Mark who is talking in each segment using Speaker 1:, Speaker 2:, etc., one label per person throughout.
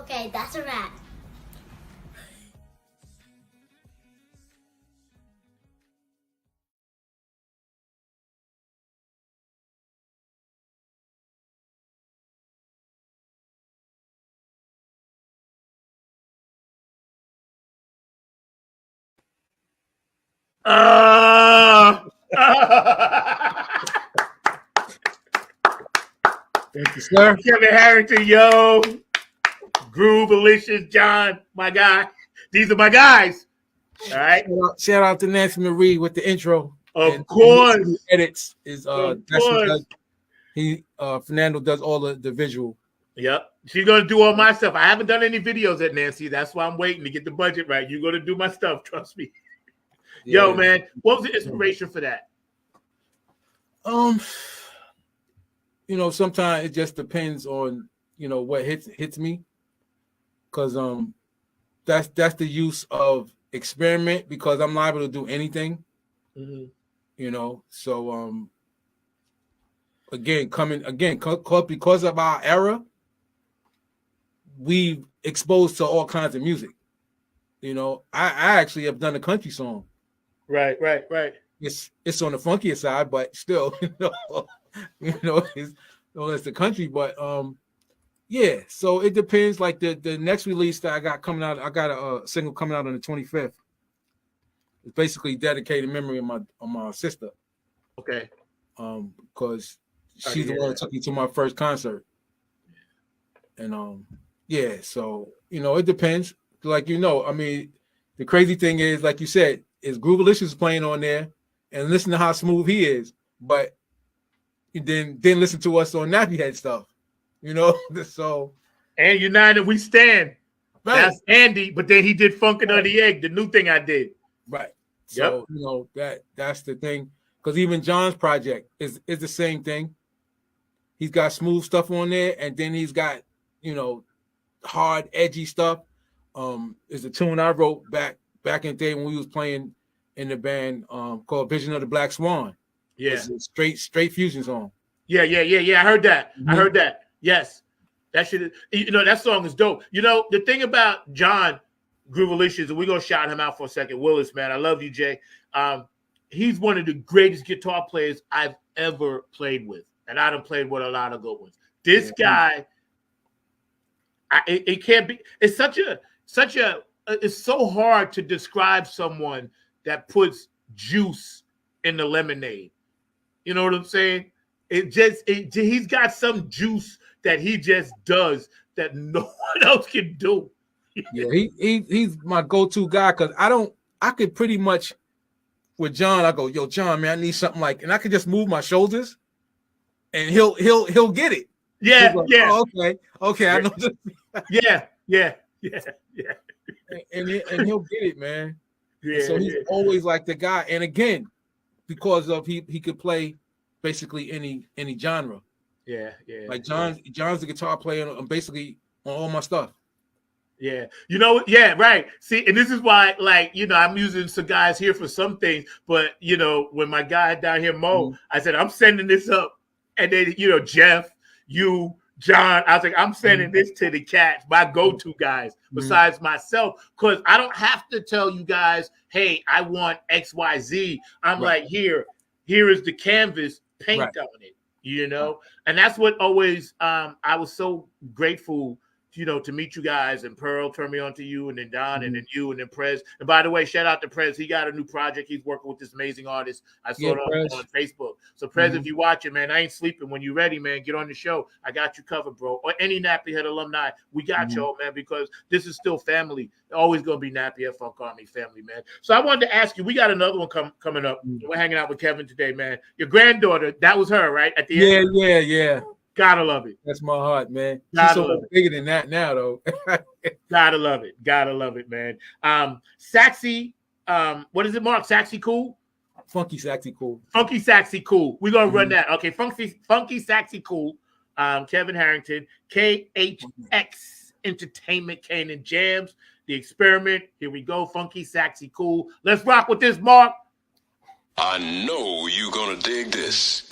Speaker 1: Okay, that's a wrap.
Speaker 2: Thank you, sir.
Speaker 3: Kevin Harrington, yo. Groovalicious, John, my guy. These are my guys. All right.
Speaker 2: Shout out to Nancy Marie with the intro.
Speaker 3: Of course.
Speaker 2: And edits is Fernando does all the visual.
Speaker 3: Yep. She's gonna do all my stuff. I haven't done any videos at Nancy. That's why I'm waiting to get the budget right. You're gonna do my stuff, trust me. Yeah. Yo, man, what was the inspiration for that?
Speaker 2: Sometimes it just depends on what hits me, because that's the use of experiment, because I'm liable to do anything. So because of our era, we exposed to all kinds of music. I actually have done a country song.
Speaker 3: Right.
Speaker 2: It's on the funkier side, but still, it's the country. But yeah. So it depends. Like the next release that I got coming out, I got a single coming out on the 25th. It's basically dedicated memory of my sister.
Speaker 3: Okay.
Speaker 2: Because she's the one that took me to my first concert. And yeah. So it depends. Like I mean, the crazy thing is, like you said, is Groovalicious playing on there, and listen to how smooth he is, but then listen to us on Nappy Head stuff, So
Speaker 3: and United We Stand.
Speaker 2: Right.
Speaker 3: That's Andy, but then he did Funkin' on the Egg, the new thing I did.
Speaker 2: Right. So that's the thing, because even John's project is the same thing. He's got smooth stuff on there, and then he's got hard, edgy stuff. Is a tune I wrote back in the day when we was playing in the band called Vision of the Black Swan.
Speaker 3: Yeah.
Speaker 2: It's a straight fusion song.
Speaker 3: Yeah. I heard that. I heard that. Yes. That should, that song is dope. The thing about John Groovalicious, and we're going to shout him out for a second. Willis, man, I love you, Jay. He's one of the greatest guitar players I've ever played with. And I done played with a lot of good ones. This guy, it can't be, it's it's so hard to describe someone that puts juice in the lemonade. You know what I'm saying? He's got some juice that he just does that no one else can do.
Speaker 2: Yeah, he's my go-to guy, because I could pretty much, with John, I go, yo, John, man, I need something and I could just move my shoulders and he'll get it.
Speaker 3: Yeah,
Speaker 2: like,
Speaker 3: yeah.
Speaker 2: Oh, okay, I know.
Speaker 3: Yeah.
Speaker 2: And he'll get it, man.
Speaker 3: Yeah.
Speaker 2: So he's always like the guy. And again, because of he could play basically any genre.
Speaker 3: Yeah.
Speaker 2: Like John's the guitar player on basically on all my stuff.
Speaker 3: Yeah. Right. See, and this is why, I'm using some guys here for some things, but when my guy down here, Mo, I said, I'm sending this up. And then, Jeff, you, John, I was like, I'm sending this to the cats, my go-to guys, besides myself, because I don't have to tell you guys, hey, I want XYZ. I'm like, here is the canvas, paint on it. you know, and that's what always I was so grateful, you know, to meet you guys, and Pearl turned me on to you, and then Don, and then you, and then Prez. And by the way, shout out to Prez. He got a new project. He's working with this amazing artist. I saw it on Facebook. So Prez, if you watch it, man, I ain't sleeping. When you're ready, man, get on the show. I got you covered, bro. Or any Nappy Head alumni, we got y'all, man, because this is still family. Always gonna be Nappy Head Funk Army family, man. So I wanted to ask you, we got another one coming up. We're hanging out with Kevin today, man. Your granddaughter, that was her, right? At the end?
Speaker 2: Yeah.
Speaker 3: Gotta love it.
Speaker 2: That's my heart, man. She's so much bigger than that now, though.
Speaker 3: Gotta love it, man. Saxy, what is it, Mark? Saxy Cool?
Speaker 2: Funky Saxy Cool.
Speaker 3: Funky Saxy Cool. We're gonna run that. Okay, Funky Saxy Cool. Kevin Harrington, KHX Entertainment, Canaan Jams, The Experiment. Here we go. Funky Saxy Cool. Let's rock with this, Mark.
Speaker 1: I know you're gonna dig this.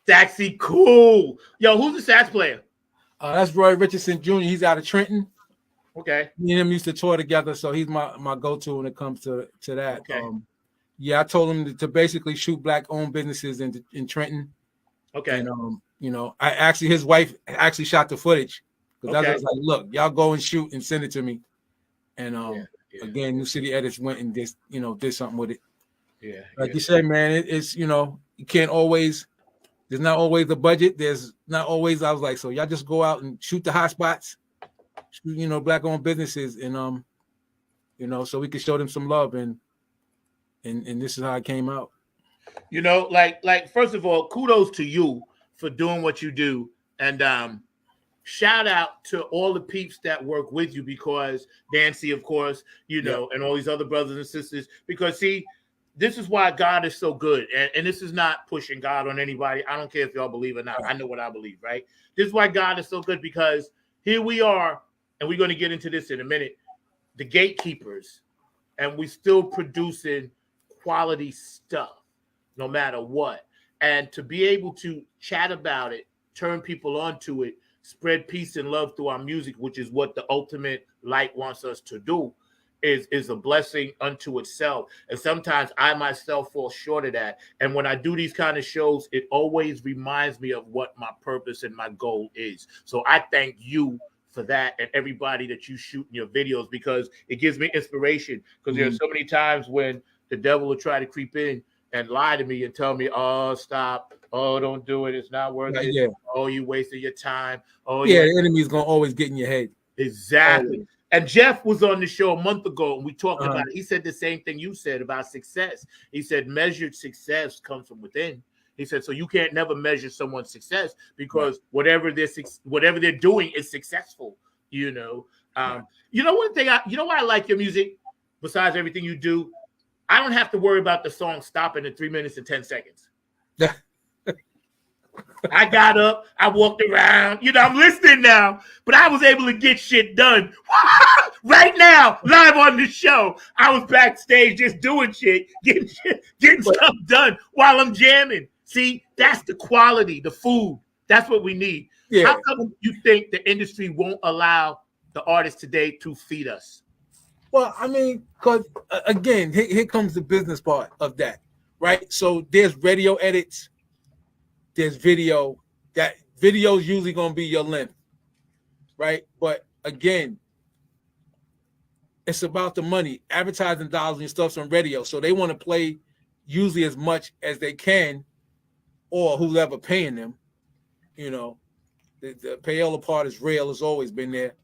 Speaker 3: Saxy cool. Yo, who's the sax player?
Speaker 2: That's Roy Richardson Jr. He's out of Trenton.
Speaker 3: Okay.
Speaker 2: Me and him used to tour together, so he's my go-to when it comes to that.
Speaker 3: Okay.
Speaker 2: Yeah, I told him to basically shoot black-owned businesses in Trenton.
Speaker 3: Okay.
Speaker 2: And his wife actually shot the footage because I was like, look, y'all go and shoot and send it to me. And again, New City Edits went and just did something with it.
Speaker 3: Yeah.
Speaker 2: Like you said, man, it's you can't always. There's not always the budget. There's not always. I was like, so y'all just go out and shoot the hot spots, black-owned businesses, and so we could show them some love, and this is how it came out.
Speaker 3: Like first of all, kudos to you for doing what you do, and shout out to all the peeps that work with you, because Nancy, of course, and all these other brothers and sisters, because see, this is why God is so good. And this is not pushing God on anybody. I don't care if y'all believe or not. I know what I believe, right? This is why God is so good, because here we are, and we're going to get into this in a minute, the gatekeepers, and we still producing quality stuff no matter what. And to be able to chat about it, turn people onto it, spread peace and love through our music, which is what the ultimate light wants us to do, is a blessing unto itself. And sometimes I myself fall short of that. And when I do these kind of shows, it always reminds me of what my purpose and my goal is. So I thank you for that, and everybody that you shoot in your videos, because it gives me inspiration. Because there are so many times when the devil will try to creep in and lie to me and tell me, oh, stop. Oh, don't do it. It's not worth it.
Speaker 2: Yeah.
Speaker 3: Oh, you wasted your time. Oh,
Speaker 2: yeah. The enemy's going to always get in your head.
Speaker 3: Exactly. Always. And Jeff was on the show a month ago, and we talked about it. He said the same thing you said about success. He said measured success comes from within. He said, so you can't never measure someone's success, because whatever they're doing is successful. One thing why I like your music, besides everything you do, I don't have to worry about the song stopping at 3 minutes and 10 seconds. I got up, I walked around, I'm listening now, but I was able to get shit done right now, live on the show. I was backstage just doing shit, getting stuff done while I'm jamming. See, that's the quality, the food. That's what we need. Yeah. How come you think the industry won't allow the artists today to feed us?
Speaker 2: Well, I mean, because again, here comes the business part of that, right? So there's radio edits. There's video. That video is usually going to be your length, right? But again, it's about the money. Advertising dollars and stuff's on radio, so they want to play usually as much as they can, or whoever paying them. The payola part is real. Has always been there.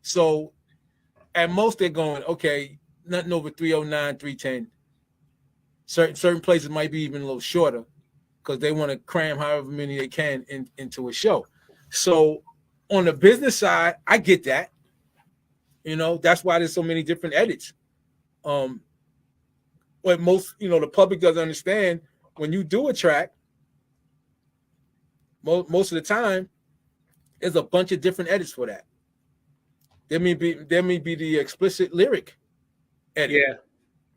Speaker 2: So at most they're going, okay, nothing over 309, 310. Certain places might be even a little shorter, because they want to cram however many they can into a show. So on the business side, I get that. That's why there's so many different edits. What most, the public doesn't understand, when you do a track, most of the time, there's a bunch of different edits for that. There may be the explicit lyric edit.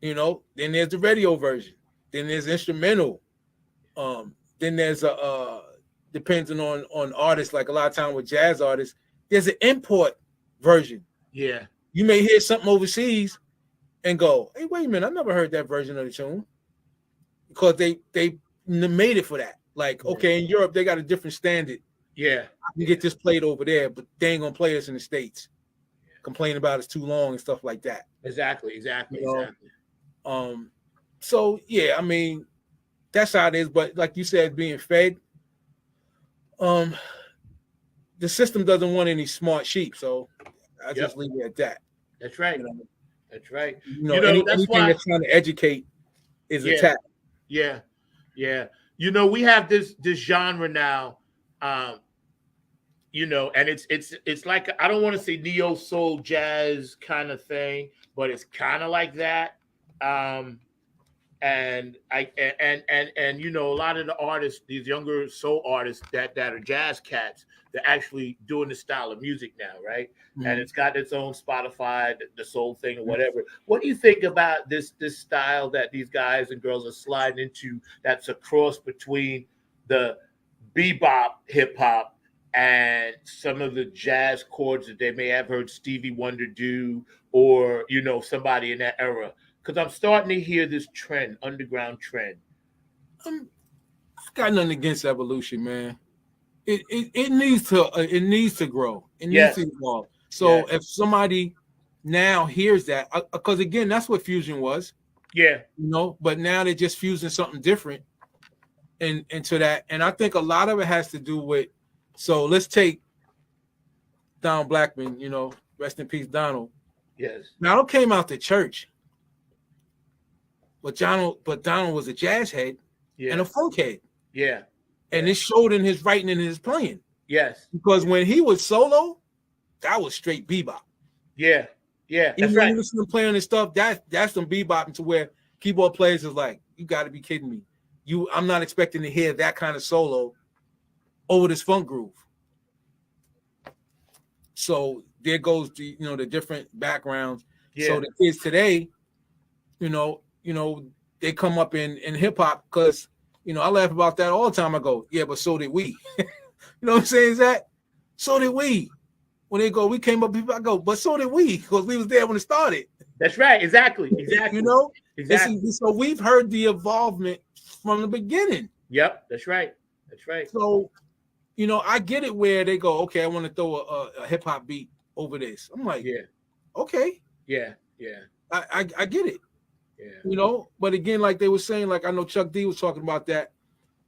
Speaker 3: Yeah.
Speaker 2: Then there's the radio version. Then there's instrumental. Then there's depending on artists, like a lot of time with jazz artists, there's an import version.
Speaker 3: Yeah.
Speaker 2: You may hear something overseas and go, hey, wait a minute, I never heard that version of the tune. Because they made it for that. Like, okay, in Europe, they got a different standard.
Speaker 3: Yeah.
Speaker 2: I can get this played over there, but they ain't gonna play this in the States. Complain about it's too long and stuff like that.
Speaker 3: Exactly.
Speaker 2: So yeah, I mean, that's how it is. But like you said, being fed, the system doesn't want any smart sheep. So I just leave it at that.
Speaker 3: That's right. That's right.
Speaker 2: Anything that's trying to educate is attacked.
Speaker 3: Yeah. We have this genre now, and it's like, I don't want to say neo soul jazz kind of thing, but it's kind of like that. and you know, a lot of the artists, these younger soul artists that are jazz cats, they're actually doing this style of music now, right? And it's got its own Spotify, the soul thing or whatever. What do you think about this style that these guys and girls are sliding into? That's a cross between the bebop hip hop and some of the jazz chords that they may have heard Stevie Wonder do, or you know, somebody in that era. Because I'm starting to hear this trend, underground trend.
Speaker 2: I got nothing against evolution, man. It needs to grow. It needs to evolve. So if somebody now hears that, because again, that's what fusion was.
Speaker 3: Yeah.
Speaker 2: You know, but now they're just fusing something different into that. And I think a lot of it has to do with, so let's take Donald Blackman, you know, rest in peace, Donald.
Speaker 3: Yes.
Speaker 2: Donald came out the church. But Donald was a jazz head and a folk head.
Speaker 3: Yeah.
Speaker 2: And it showed in his writing and his playing.
Speaker 3: Yes.
Speaker 2: Because when he was solo, that was straight bebop.
Speaker 3: Yeah. Yeah.
Speaker 2: Even when you listen to him playing his stuff, that's some bebop to where keyboard players is like, you got to be kidding me. I'm not expecting to hear that kind of solo over this funk groove. So there goes the different backgrounds. Yeah. So the kids today, you know, they come up in hip hop because, you know, I laugh about that all the time. I go, yeah, but so did we. You know what I'm saying? Is that so did we? When they go, we came up, I go, but so did we, because we was there when it started.
Speaker 3: That's right. Exactly.
Speaker 2: You know?
Speaker 3: Exactly.
Speaker 2: So we've heard the evolvement from the beginning.
Speaker 3: Yep. That's right. That's right.
Speaker 2: So, you know, I get it where they go, okay, I want to throw a hip hop beat over this. I'm like, yeah, okay.
Speaker 3: Yeah. Yeah.
Speaker 2: I get it.
Speaker 3: Yeah.
Speaker 2: You know, but again, like they were saying, like I know Chuck D was talking about that.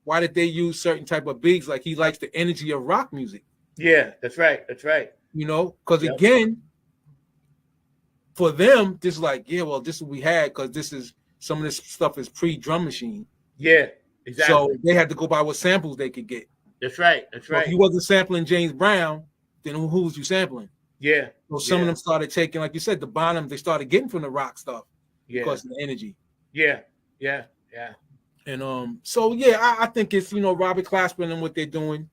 Speaker 2: Why did they use certain type of beats? Like he likes the energy of rock music.
Speaker 3: Yeah, that's right. That's right.
Speaker 2: You know, because again, for them, this is like, yeah, well, this is what we had because this is some of this stuff is pre-drum machine.
Speaker 3: Yeah, exactly.
Speaker 2: So they had to go by what samples they could get.
Speaker 3: That's right. That's right.
Speaker 2: If you wasn't sampling James Brown, then who was you sampling?
Speaker 3: Yeah.
Speaker 2: So some of them started taking, like you said, the bottom they started getting from the rock stuff.
Speaker 3: Yeah.
Speaker 2: Because of the energy.
Speaker 3: Yeah. Yeah. Yeah.
Speaker 2: And so yeah, I think it's, you know, Robert Glasper and what they're doing.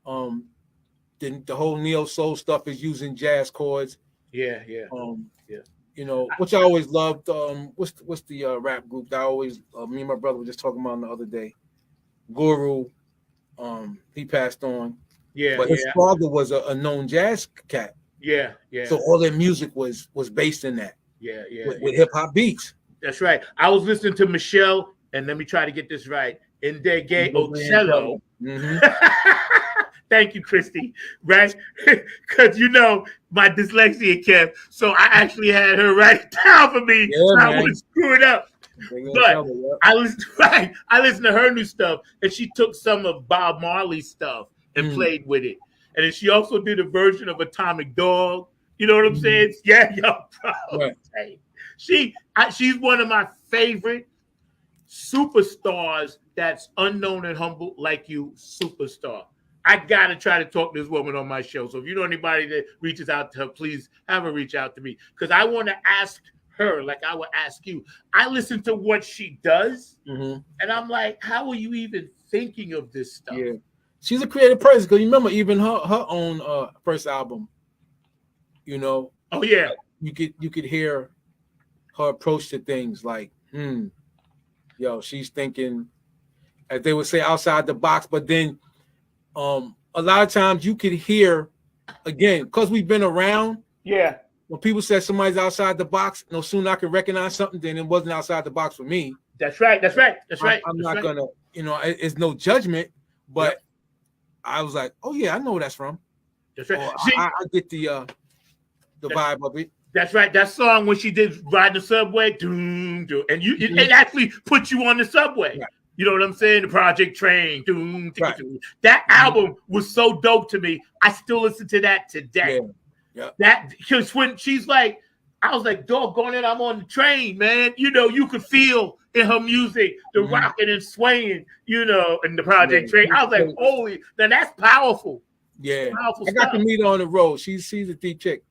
Speaker 2: The whole neo soul stuff is using jazz chords.
Speaker 3: Yeah, yeah.
Speaker 2: Yeah. You know, which I always loved. What's the rap group that I always me and my brother were just talking about the other day? Guru. He passed on.
Speaker 3: Yeah.
Speaker 2: But his father was a known jazz cat.
Speaker 3: Yeah, yeah.
Speaker 2: So all their music was based in that.
Speaker 3: Yeah, yeah.
Speaker 2: With hip hop beats.
Speaker 3: That's right. I was listening to Michelle, and let me try to get this right. Ndege Ocello.
Speaker 2: Mm-hmm.
Speaker 3: Thank you, Christy. Right? Because you know my dyslexia, Kev. So I actually had her write it down for me.
Speaker 2: Yeah,
Speaker 3: so
Speaker 2: man.
Speaker 3: I wouldn't screw it up. But I listened to her new stuff, and she took some of Bob Marley's stuff and played with it. And then she also did a version of Atomic Dog. You know what I'm saying? Yeah, yo, bro. Right. She's one of my favorite superstars that's unknown and humble like you, superstar. I got to try to talk to this woman on my show. So if you know anybody that reaches out to her, please have her reach out to me. Because I want to ask her, like I would ask you. I listen to what she does, and I'm like, how are you even thinking of this stuff?
Speaker 2: Yeah. She's a creative person. Because you remember even her own first album, you know.
Speaker 3: Oh, yeah.
Speaker 2: You could hear her approach to things like, yo, she's thinking, as they would say, outside the box. But then a lot of times you could hear, again, because we've been around.
Speaker 3: Yeah.
Speaker 2: When people say somebody's outside the box, no sooner I can recognize something, then it wasn't outside the box for me.
Speaker 3: That's right. That's right. That's right.
Speaker 2: I'm not gonna, you know, it's no judgment, but I was like, oh yeah, I know where that's from.
Speaker 3: That's right.
Speaker 2: I get the vibe of it.
Speaker 3: That's right. That song when she did Ride the Subway, doom, doom, and it actually put you on the subway. Right. You know what I'm saying? The Project Train, doom, right. That album was so dope to me. I still listen to that today.
Speaker 2: Yeah.
Speaker 3: That because when she's like, I was like, doggone it, I'm on the train, man. You know, you could feel in her music the rocking and swaying, you know, in the Project Train. I was like, holy, now that's powerful.
Speaker 2: Yeah, powerful I got to meet her on the road. She's a deep chick.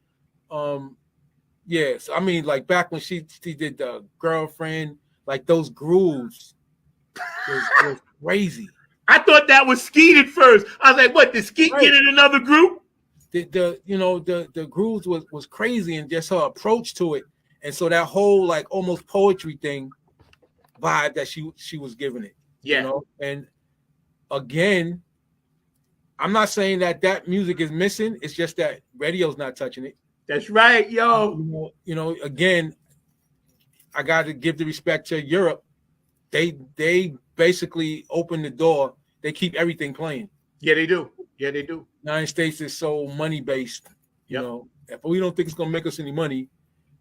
Speaker 2: Yes, I mean, like back when she did the Girlfriend, like those grooves was crazy.
Speaker 3: I thought that was Skeet at first. I was like, what, did Skeet get in another group?
Speaker 2: The grooves was crazy, and just her approach to it. And so that whole like almost poetry thing vibe that she was giving it.
Speaker 3: Yeah.
Speaker 2: You know, and again, I'm not saying that music is missing. It's just that radio's not touching it.
Speaker 3: That's right, yo.
Speaker 2: You know, again, I got to give the respect to Europe. They basically open the door. They keep everything playing.
Speaker 3: Yeah, they do. Yeah, they do.
Speaker 2: United States is so money based. You know, if we don't think it's gonna make us any money,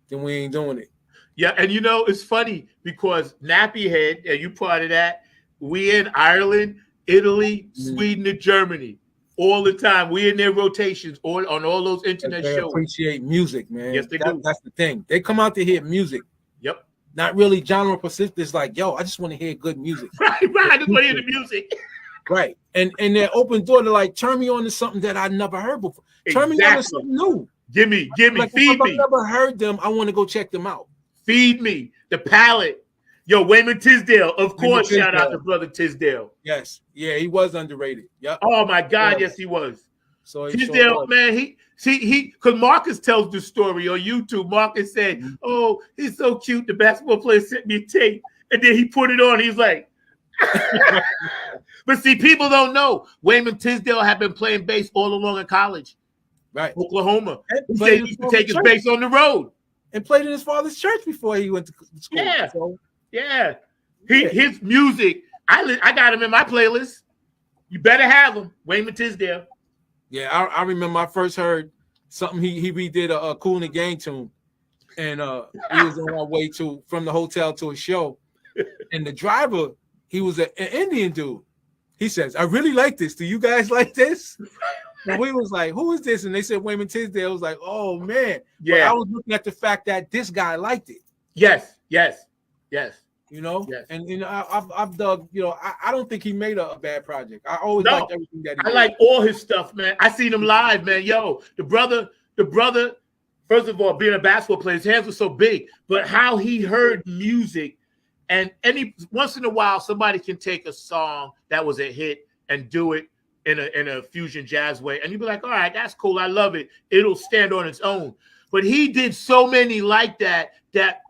Speaker 2: then we ain't doing it.
Speaker 3: Yeah, and you know, it's funny because Nappy Head, and you part of that, we in Ireland, Italy, Sweden, and Germany all the time. We in their rotations on all those internet
Speaker 2: they
Speaker 3: shows.
Speaker 2: Appreciate music, man.
Speaker 3: Yes, they do.
Speaker 2: That's the thing. They come out to hear music.
Speaker 3: Yep.
Speaker 2: Not really genre specific. It's like, yo, I just want to hear good music.
Speaker 3: Right. I just want to hear the music.
Speaker 2: Right. And their open door to like turn me on to something that I never heard before. Turn me on to something new.
Speaker 3: Give me,
Speaker 2: like,
Speaker 3: feed me.
Speaker 2: I've never heard them. I want to go check them out.
Speaker 3: Feed me. The palette. Yo, Wayman Tisdale, of course. Shout out to brother Tisdale.
Speaker 2: Yes. Yeah, he was underrated. Yep.
Speaker 3: Oh my God, yes, he was.
Speaker 2: So
Speaker 3: Tisdale, man, he because Marcus tells the story on YouTube. Marcus said, "Oh, he's so cute. The basketball player sent me a tape, and then he put it on. He's like." But see, people don't know Wayman Tisdale had been playing bass all along in college,
Speaker 2: right?
Speaker 3: Oklahoma. He said he used to take his bass on the road
Speaker 2: and played in his father's church before he went to school.
Speaker 3: Yeah,
Speaker 2: so.
Speaker 3: Yeah. His music, I got him in my playlist. You better have him, Wayman Tisdale.
Speaker 2: Yeah, I remember I first heard something he redid a Kool and the Gang tune, and he was on our way from the hotel to a show, and the driver, he was an Indian dude. He says, "I really like this. Do you guys like this?" And we was like, "Who is this?" And they said Wayman Tisdale. I was like, "Oh man!"
Speaker 3: Yeah,
Speaker 2: but I was looking at the fact that this guy liked it.
Speaker 3: Yes.
Speaker 2: You know,
Speaker 3: yes.
Speaker 2: And you know, I've dug. You know, I don't think he made a bad project. I always liked everything that he did.
Speaker 3: I like all his stuff, man. I seen him live, man. Yo, the brother. First of all, being a basketball player, his hands were so big. But how he heard music, and once in a while, somebody can take a song that was a hit and do it in a fusion jazz way, and you'd be like, all right, that's cool. I love it. It'll stand on its own. But he did so many like that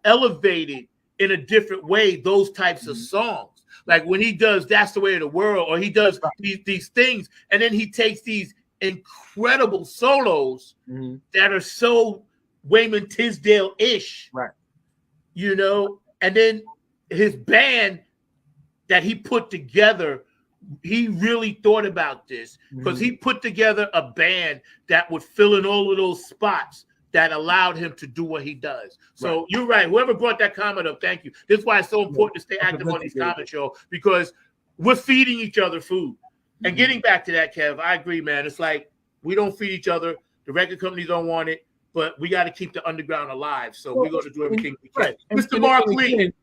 Speaker 3: elevated in a different way those types of songs. Like when he does That's the Way of the World, or he does these things, and then he takes these incredible solos that are so Wayman Tisdale-ish.
Speaker 2: Right.
Speaker 3: You know, and then his band that he put together, he really thought about this because he put together a band that would fill in all of those spots that allowed him to do what he does. So you're right. Whoever brought that comment up, thank you. This is why it's so important to stay active on these comment shows, because we're feeding each other food. And getting back to that, Kev, I agree, man. It's like we don't feed each other. The record companies don't want it, but we got to keep the underground alive. So we're going to do everything we can. Mr. Mark Lee,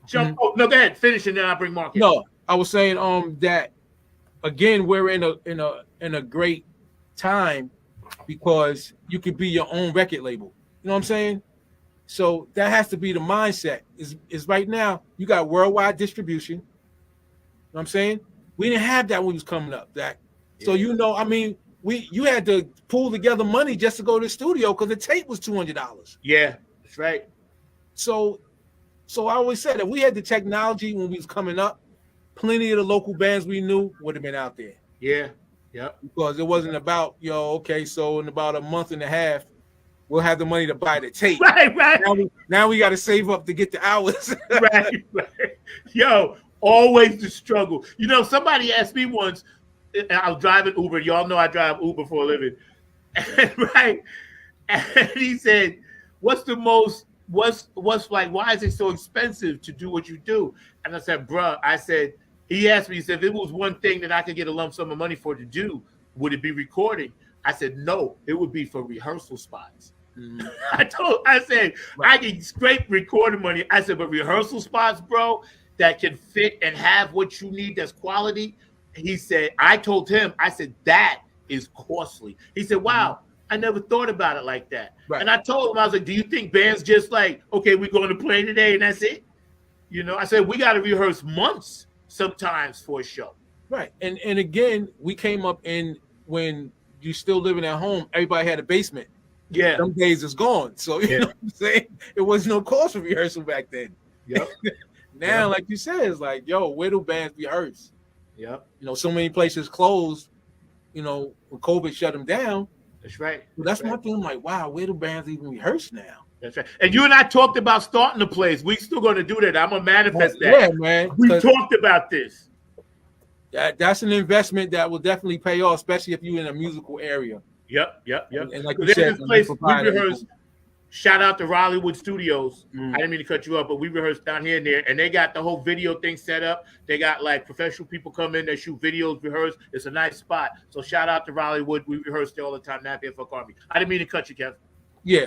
Speaker 3: jump. Oh, no, go ahead, finish, and then I'll bring Mark in.
Speaker 2: No, I was saying that again, we're in a great time because you could be your own record label. You know what I'm saying? So that has to be the mindset. Is right now you got worldwide distribution. You know what I'm saying? We didn't have that when we was coming up. So you know, I mean, you had to pull together money just to go to the studio because the tape was $200.
Speaker 3: Yeah, that's right.
Speaker 2: So I always said that we had the technology when we was coming up. Plenty of the local bands we knew would have been out there.
Speaker 3: Yeah. Yep.
Speaker 2: Because it wasn't about, okay, so in about a month and a half, we'll have the money to buy the tape.
Speaker 3: Right.
Speaker 2: Now we got to save up to get the hours.
Speaker 3: right. Yo, always the struggle. You know, somebody asked me once, I was driving Uber. Y'all know I drive Uber for a living. Right. And he said, what's like, why is it so expensive to do what you do? And I said, bruh, he asked me, he said, if it was one thing that I could get a lump sum of money for to do, would it be recording? I said, no, it would be for rehearsal spots. I said, I can scrape recording money. I said, but rehearsal spots, bro, that can fit and have what you need that's quality. He said, I told him, I said, that is costly. He said, wow, I never thought about it like that. Right. And I told him, I was like, do you think bands just like, okay, we're going to play today and that's it? You know, I said we got to rehearse months sometimes for a show.
Speaker 2: Right. And again, we came up in when you still living at home, everybody had a basement.
Speaker 3: Yeah.
Speaker 2: Some days is gone. So you know what I'm saying? It was no cost for rehearsal back then.
Speaker 3: Yep.
Speaker 2: Now, like you said, it's like, yo, where do bands rehearse?
Speaker 3: Yep.
Speaker 2: You know, so many places closed, you know, when COVID shut them down.
Speaker 3: That's right.
Speaker 2: So that's my thing. I'm like, wow, where do bands even rehearse now?
Speaker 3: That's right. And you and I talked about starting the place. We still going to do that. I'm going to manifest that.
Speaker 2: Yeah, man.
Speaker 3: We talked about this.
Speaker 2: That's an investment that will definitely pay off, especially if you're in a musical area.
Speaker 3: Yep.
Speaker 2: And like you said,
Speaker 3: this place, we rehearsed. Shout out to Rollywood Studios. I didn't mean to cut you up, but we rehearsed down here and there, and they got the whole video thing set up. They got like professional people come in, they shoot videos, rehearse. It's a nice spot. So shout out to Rollywood. We rehearse there all the time. Not for Army. I didn't mean to cut you, Kev.
Speaker 2: Yeah.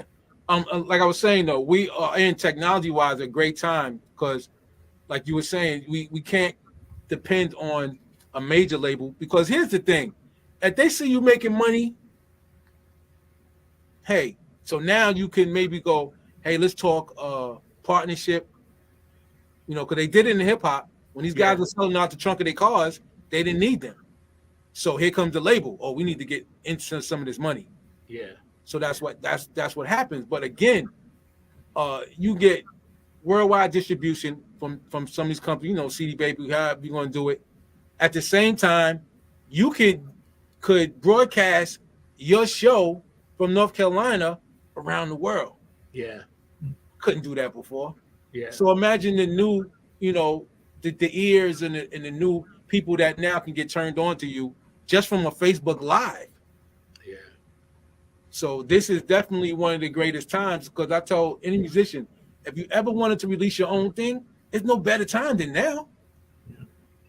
Speaker 2: Like I was saying though, we are in technology-wise a great time because, like you were saying, we can't depend on a major label because here's the thing: if they see you making money, hey. So now you can maybe go, hey, let's talk partnership. You know, because they did it in hip hop. When these guys were selling out the trunk of their cars, they didn't need them. So here comes the label. Oh, we need to get into some of this money.
Speaker 3: Yeah.
Speaker 2: So that's what happens. But again, you get worldwide distribution from some of these companies. You know, CD Baby, however you're going to do it. At the same time, you could broadcast your show from North Carolina around the world.
Speaker 3: Yeah.
Speaker 2: Couldn't do that before.
Speaker 3: Yeah.
Speaker 2: So imagine the new, you know, the ears and the new people that now can get turned on to you just from a Facebook Live.
Speaker 3: Yeah.
Speaker 2: So this is definitely one of the greatest times because I told any musician, if you ever wanted to release your own thing, there's no better time than now.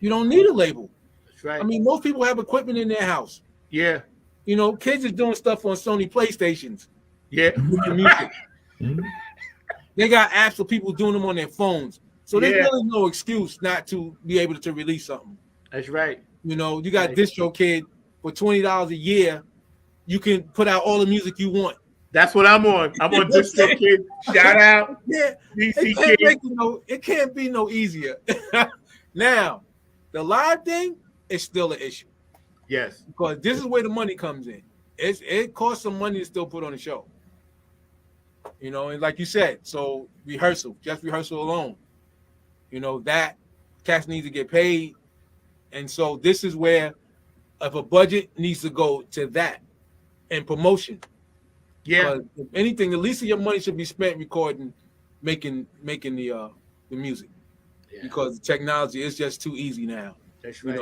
Speaker 2: You don't need a label.
Speaker 3: That's right.
Speaker 2: I mean, most people have equipment in their house.
Speaker 3: Yeah.
Speaker 2: You know, kids is doing stuff on Sony PlayStations.
Speaker 3: Yeah.
Speaker 2: With the music. They got apps for people doing them on their phones. So there's really no excuse not to be able to release something.
Speaker 3: That's right.
Speaker 2: You know, you got DistroKid for $20 a year. You can put out all the music you want.
Speaker 3: That's what I'm on. I'm on DistroKid. Shout out.
Speaker 2: Yeah. It can't be no easier. Now, the live thing is still an issue.
Speaker 3: Yes.
Speaker 2: Because this is where the money comes in. It costs some money to still put on a show. You know, and like you said, so just rehearsal alone. You know, that cats need to get paid. And so this is where if a budget needs to go to that and promotion.
Speaker 3: Yeah.
Speaker 2: If anything, the least of your money should be spent recording, making the music. Yeah. Because the technology is just too easy now.
Speaker 3: That's right.
Speaker 2: You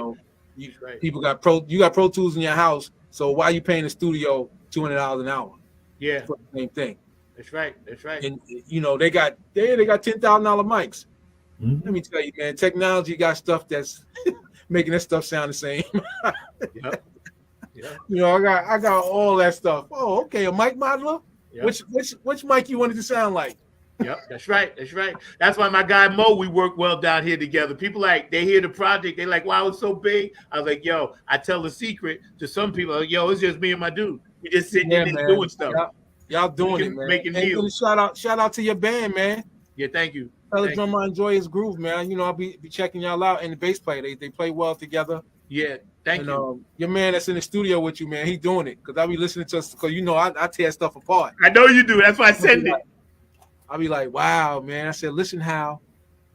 Speaker 2: know,
Speaker 3: people
Speaker 2: got Pro Tools in your house. So why are you paying the studio $200 an hour?
Speaker 3: Yeah.
Speaker 2: For the same thing.
Speaker 3: That's right.
Speaker 2: And you know, they got $10,000 mics.
Speaker 3: Mm-hmm.
Speaker 2: Let me tell you, man, technology got stuff that's making that stuff sound the same.
Speaker 3: Yep.
Speaker 2: You know, I got all that stuff. Oh, okay, a mic modeler?
Speaker 3: Yep.
Speaker 2: Which mic you wanted to sound like?
Speaker 3: Yep, that's right. That's why my guy Mo, we work well down here together. People they hear the project, they like, wow, it's so big. I was like, yo, I tell the secret to some people, like, yo, it's just me and my dude. We just sitting in there doing stuff.
Speaker 2: Y'all doing it, man.
Speaker 3: Making deals.
Speaker 2: Shout out to your band, man.
Speaker 3: Yeah, thank you.
Speaker 2: Tell the drummer I enjoy his groove, man. You know, I'll be checking y'all out, and the bass player. They play well together.
Speaker 3: Yeah, thank you.
Speaker 2: Your man that's in the studio with you, man, he doing it. Because I'll be listening to us, because you know I tear stuff apart.
Speaker 3: I know you do. That's why I send it.
Speaker 2: I'll be like, wow, man. I said, listen how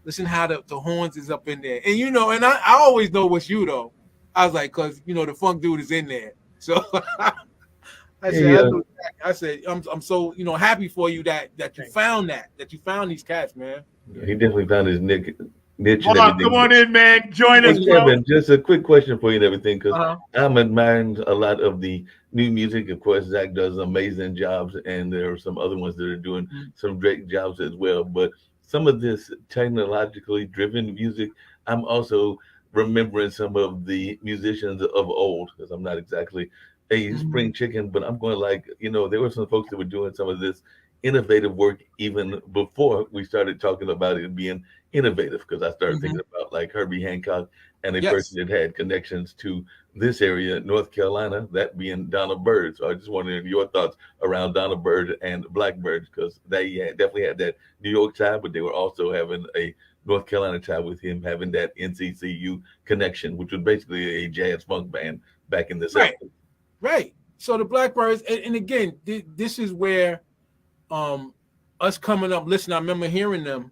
Speaker 2: the horns is up in there. And you know, and I always know what's you though. I was like, because you know the funk dude is in there. So I said, I'm so happy for you that you found that you found these cats, man.
Speaker 4: He definitely found his niche.
Speaker 3: Come on in, man. Join us,
Speaker 4: Kevin, just a quick question for you and everything, because I'm admiring a lot of the new music. Of course, Zach does amazing jobs, and there are some other ones that are doing some great jobs as well. But some of this technologically driven music, I'm also remembering some of the musicians of old, because I'm not exactly a spring chicken, but I'm going there were some folks that were doing some of this innovative work even before we started talking about it being innovative, because I started thinking about like Herbie Hancock and a person that had connections to this area, North Carolina, that being Donna Bird. So I just wanted your thoughts around Donna Bird and Blackbird, because they definitely had that New York side, but they were also having a North Carolina tie with him having that NCCU connection, which was basically a jazz funk band back in the 70s.
Speaker 2: Right. So the Blackbirds, and again, this is where us coming up, listen, I remember hearing them,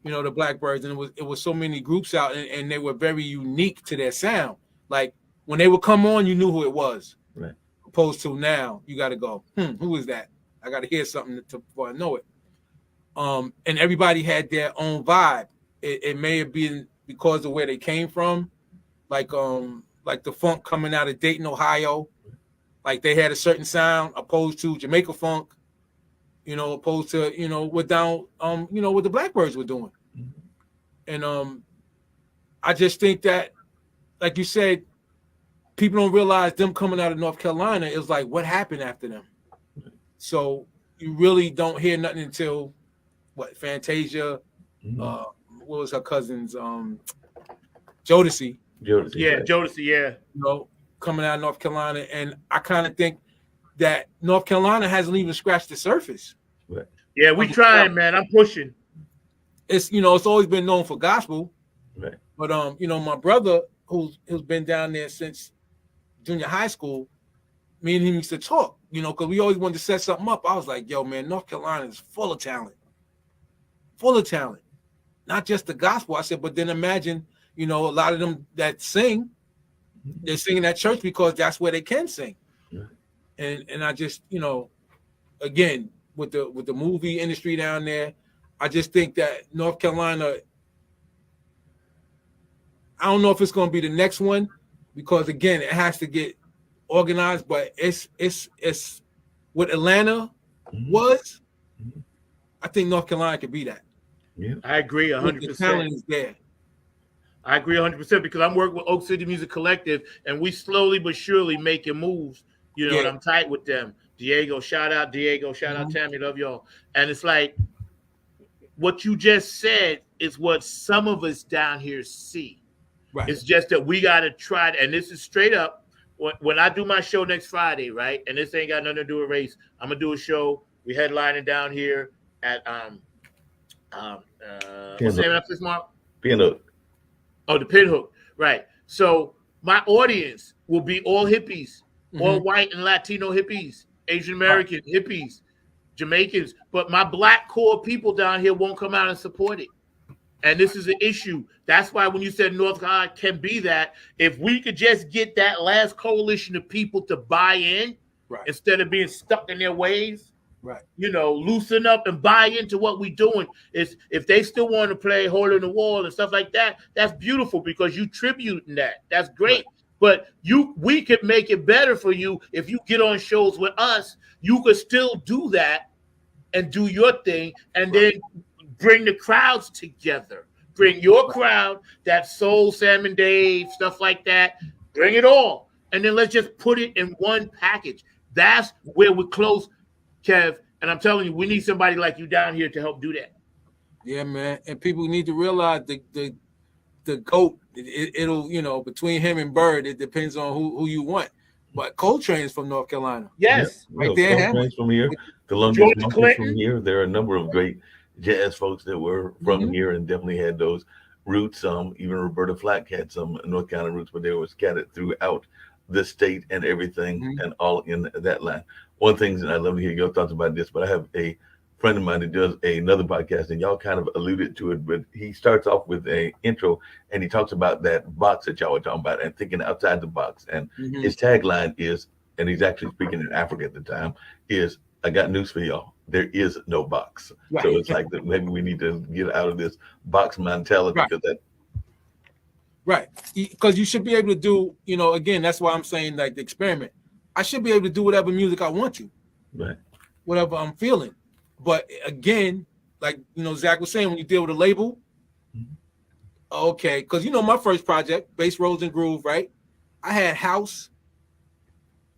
Speaker 2: the Blackbirds, and it was so many groups out, and they were very unique to their sound. Like when they would come on, you knew who it was.
Speaker 4: Right.
Speaker 2: Opposed to now, you got to go, who is that? I got to hear something before I know it. And everybody had their own vibe. It may have been because of where they came from, like the funk coming out of Dayton, Ohio, like they had a certain sound, opposed to Jamaica funk, opposed to what what the Blackbirds were doing. And I just think that, like you said, people don't realize them coming out of North Carolina is like what happened after them. So you really don't hear nothing until Fantasia, what was her cousin's Jodeci.
Speaker 3: Jodeci,
Speaker 2: coming out of North Carolina. And I kind of think that North Carolina hasn't even scratched the surface.
Speaker 4: Right.
Speaker 3: Yeah, we trying, man. I'm pushing.
Speaker 2: It's it's always been known for gospel.
Speaker 4: Right.
Speaker 2: But my brother who's been down there since junior high school, me and him used to talk, because we always wanted to set something up. I was like, yo, man, North Carolina is full of talent. Full of talent. Not just the gospel. I said, but then imagine, a lot of them that sing, they're singing at church because that's where they can sing.
Speaker 4: Yeah.
Speaker 2: And I just, again, with the movie industry down there, I just think that North Carolina, I don't know if it's going to be the next one, because again, it has to get organized, but it's what Atlanta was. I think North Carolina could be that.
Speaker 3: Yeah. I agree 100%.
Speaker 2: The talent is there.
Speaker 3: I agree 100% because I'm working with Oak City Music Collective, and we slowly but surely making moves. And I'm tight with them. Diego, shout out Tammy, love y'all. And it's like what you just said is what some of us down here see. Right. It's just that we got to try, and this is straight up. When I do my show next Friday, right, and this ain't got nothing to do with race, I'm gonna do a show. We headlining down here at what's the name of this, Mark?
Speaker 4: Pinhook.
Speaker 3: Oh, the Pinhook, right. So my audience will be all hippies, all white and Latino hippies, Asian American hippies, Jamaicans, but my black core people down here won't come out and support it. And this is an issue. That's why when you said North Carolina can be that, if we could just get that last coalition of people to buy in, instead of being stuck in their ways, loosen up and buy into what we're doing. If they still want to play Hole in the Wall and stuff like that, that's beautiful because you tributing that. That's great. But we could make it better for you if you get on shows with us. You could still do that and do your thing, and then bring the crowds together. Bring your crowd, that soul, Sam and Dave, stuff like that. Bring it all. And then let's just put it in one package. That's where we're close, Kev. And I'm telling you, we need somebody like you down here to help do that.
Speaker 2: Yeah, man. And people need to realize the GOAT, it'll, between him and Bird, it depends on who you want. But Coltrane is from North Carolina.
Speaker 3: Yes.
Speaker 2: Right there.
Speaker 4: Coltrane's from here. Thelonious Monk's from here. There are a number of great jazz folks that were from here and definitely had those roots. Even Roberta Flack had some North Carolina roots, but they were scattered throughout the state and everything and all in that line. One thing, and I'd love to hear your thoughts about this, but I have a friend of mine that does another podcast, and y'all kind of alluded to it, but he starts off with an intro and he talks about that box that y'all were talking about and thinking outside the box. And his tagline is, and he's actually speaking in Africa at the time, is, I got news for y'all. There is no box. Right. So it's like that maybe we need to get out of this box mentality.
Speaker 2: Right. Because you should be able to do, again, that's why I'm saying like the experiment. I should be able to do whatever music I want to.
Speaker 4: Right.
Speaker 2: Whatever I'm feeling. But again, like, Zach was saying, when you deal with a label, okay, because, my first project, Bass, Rose, and Groove, right? I had house,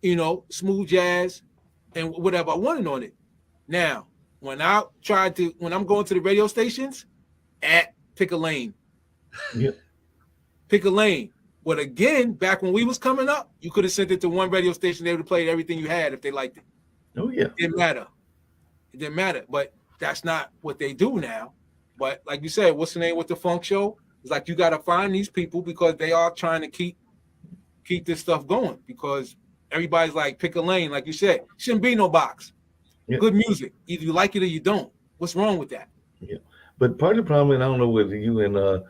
Speaker 2: smooth jazz, and whatever I wanted on it. Now, when I'm going to the radio stations, pick a lane.
Speaker 4: Yep.
Speaker 2: Pick a lane. But again, back when we was coming up, you could have sent it to one radio station. They would have played everything you had if they liked it.
Speaker 4: Oh, yeah.
Speaker 2: It didn't matter. But that's not what they do now. But like you said, what's the name with the funk show? It's like you got to find these people because they are trying to keep this stuff going because everybody's like pick a lane, like you said. Shouldn't be no box. Yeah. Good music, either you like it or you don't. What's wrong with that?
Speaker 4: Yeah, but part of the problem, and I don't know whether you and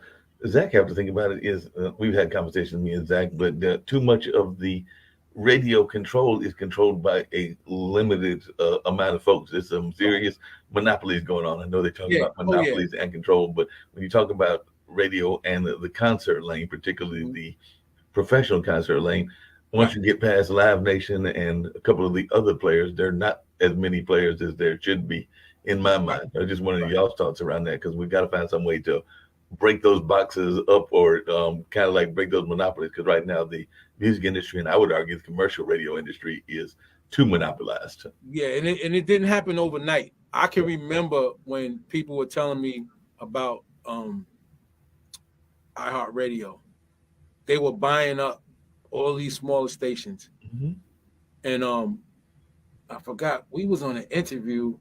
Speaker 4: Zach have to think about it, is we've had conversations, me and Zach, but too much of the radio control is controlled by a limited amount of folks. There's some serious monopolies going on. I know they're talking about monopolies and control, but when you talk about radio and the concert lane, particularly the professional concert lane, once you get past Live Nation and a couple of the other players, there are not as many players as there should be, in my mind. I just wanted y'all's thoughts around that because we've got to find some way to break those boxes up or kind of like break those monopolies, because right now the music industry, and I would argue the commercial radio industry, is too monopolized.
Speaker 2: Yeah, and it didn't happen overnight. I can remember when people were telling me about iHeartRadio. They were buying up all these smaller stations. Mm-hmm. And I forgot, we was on an interview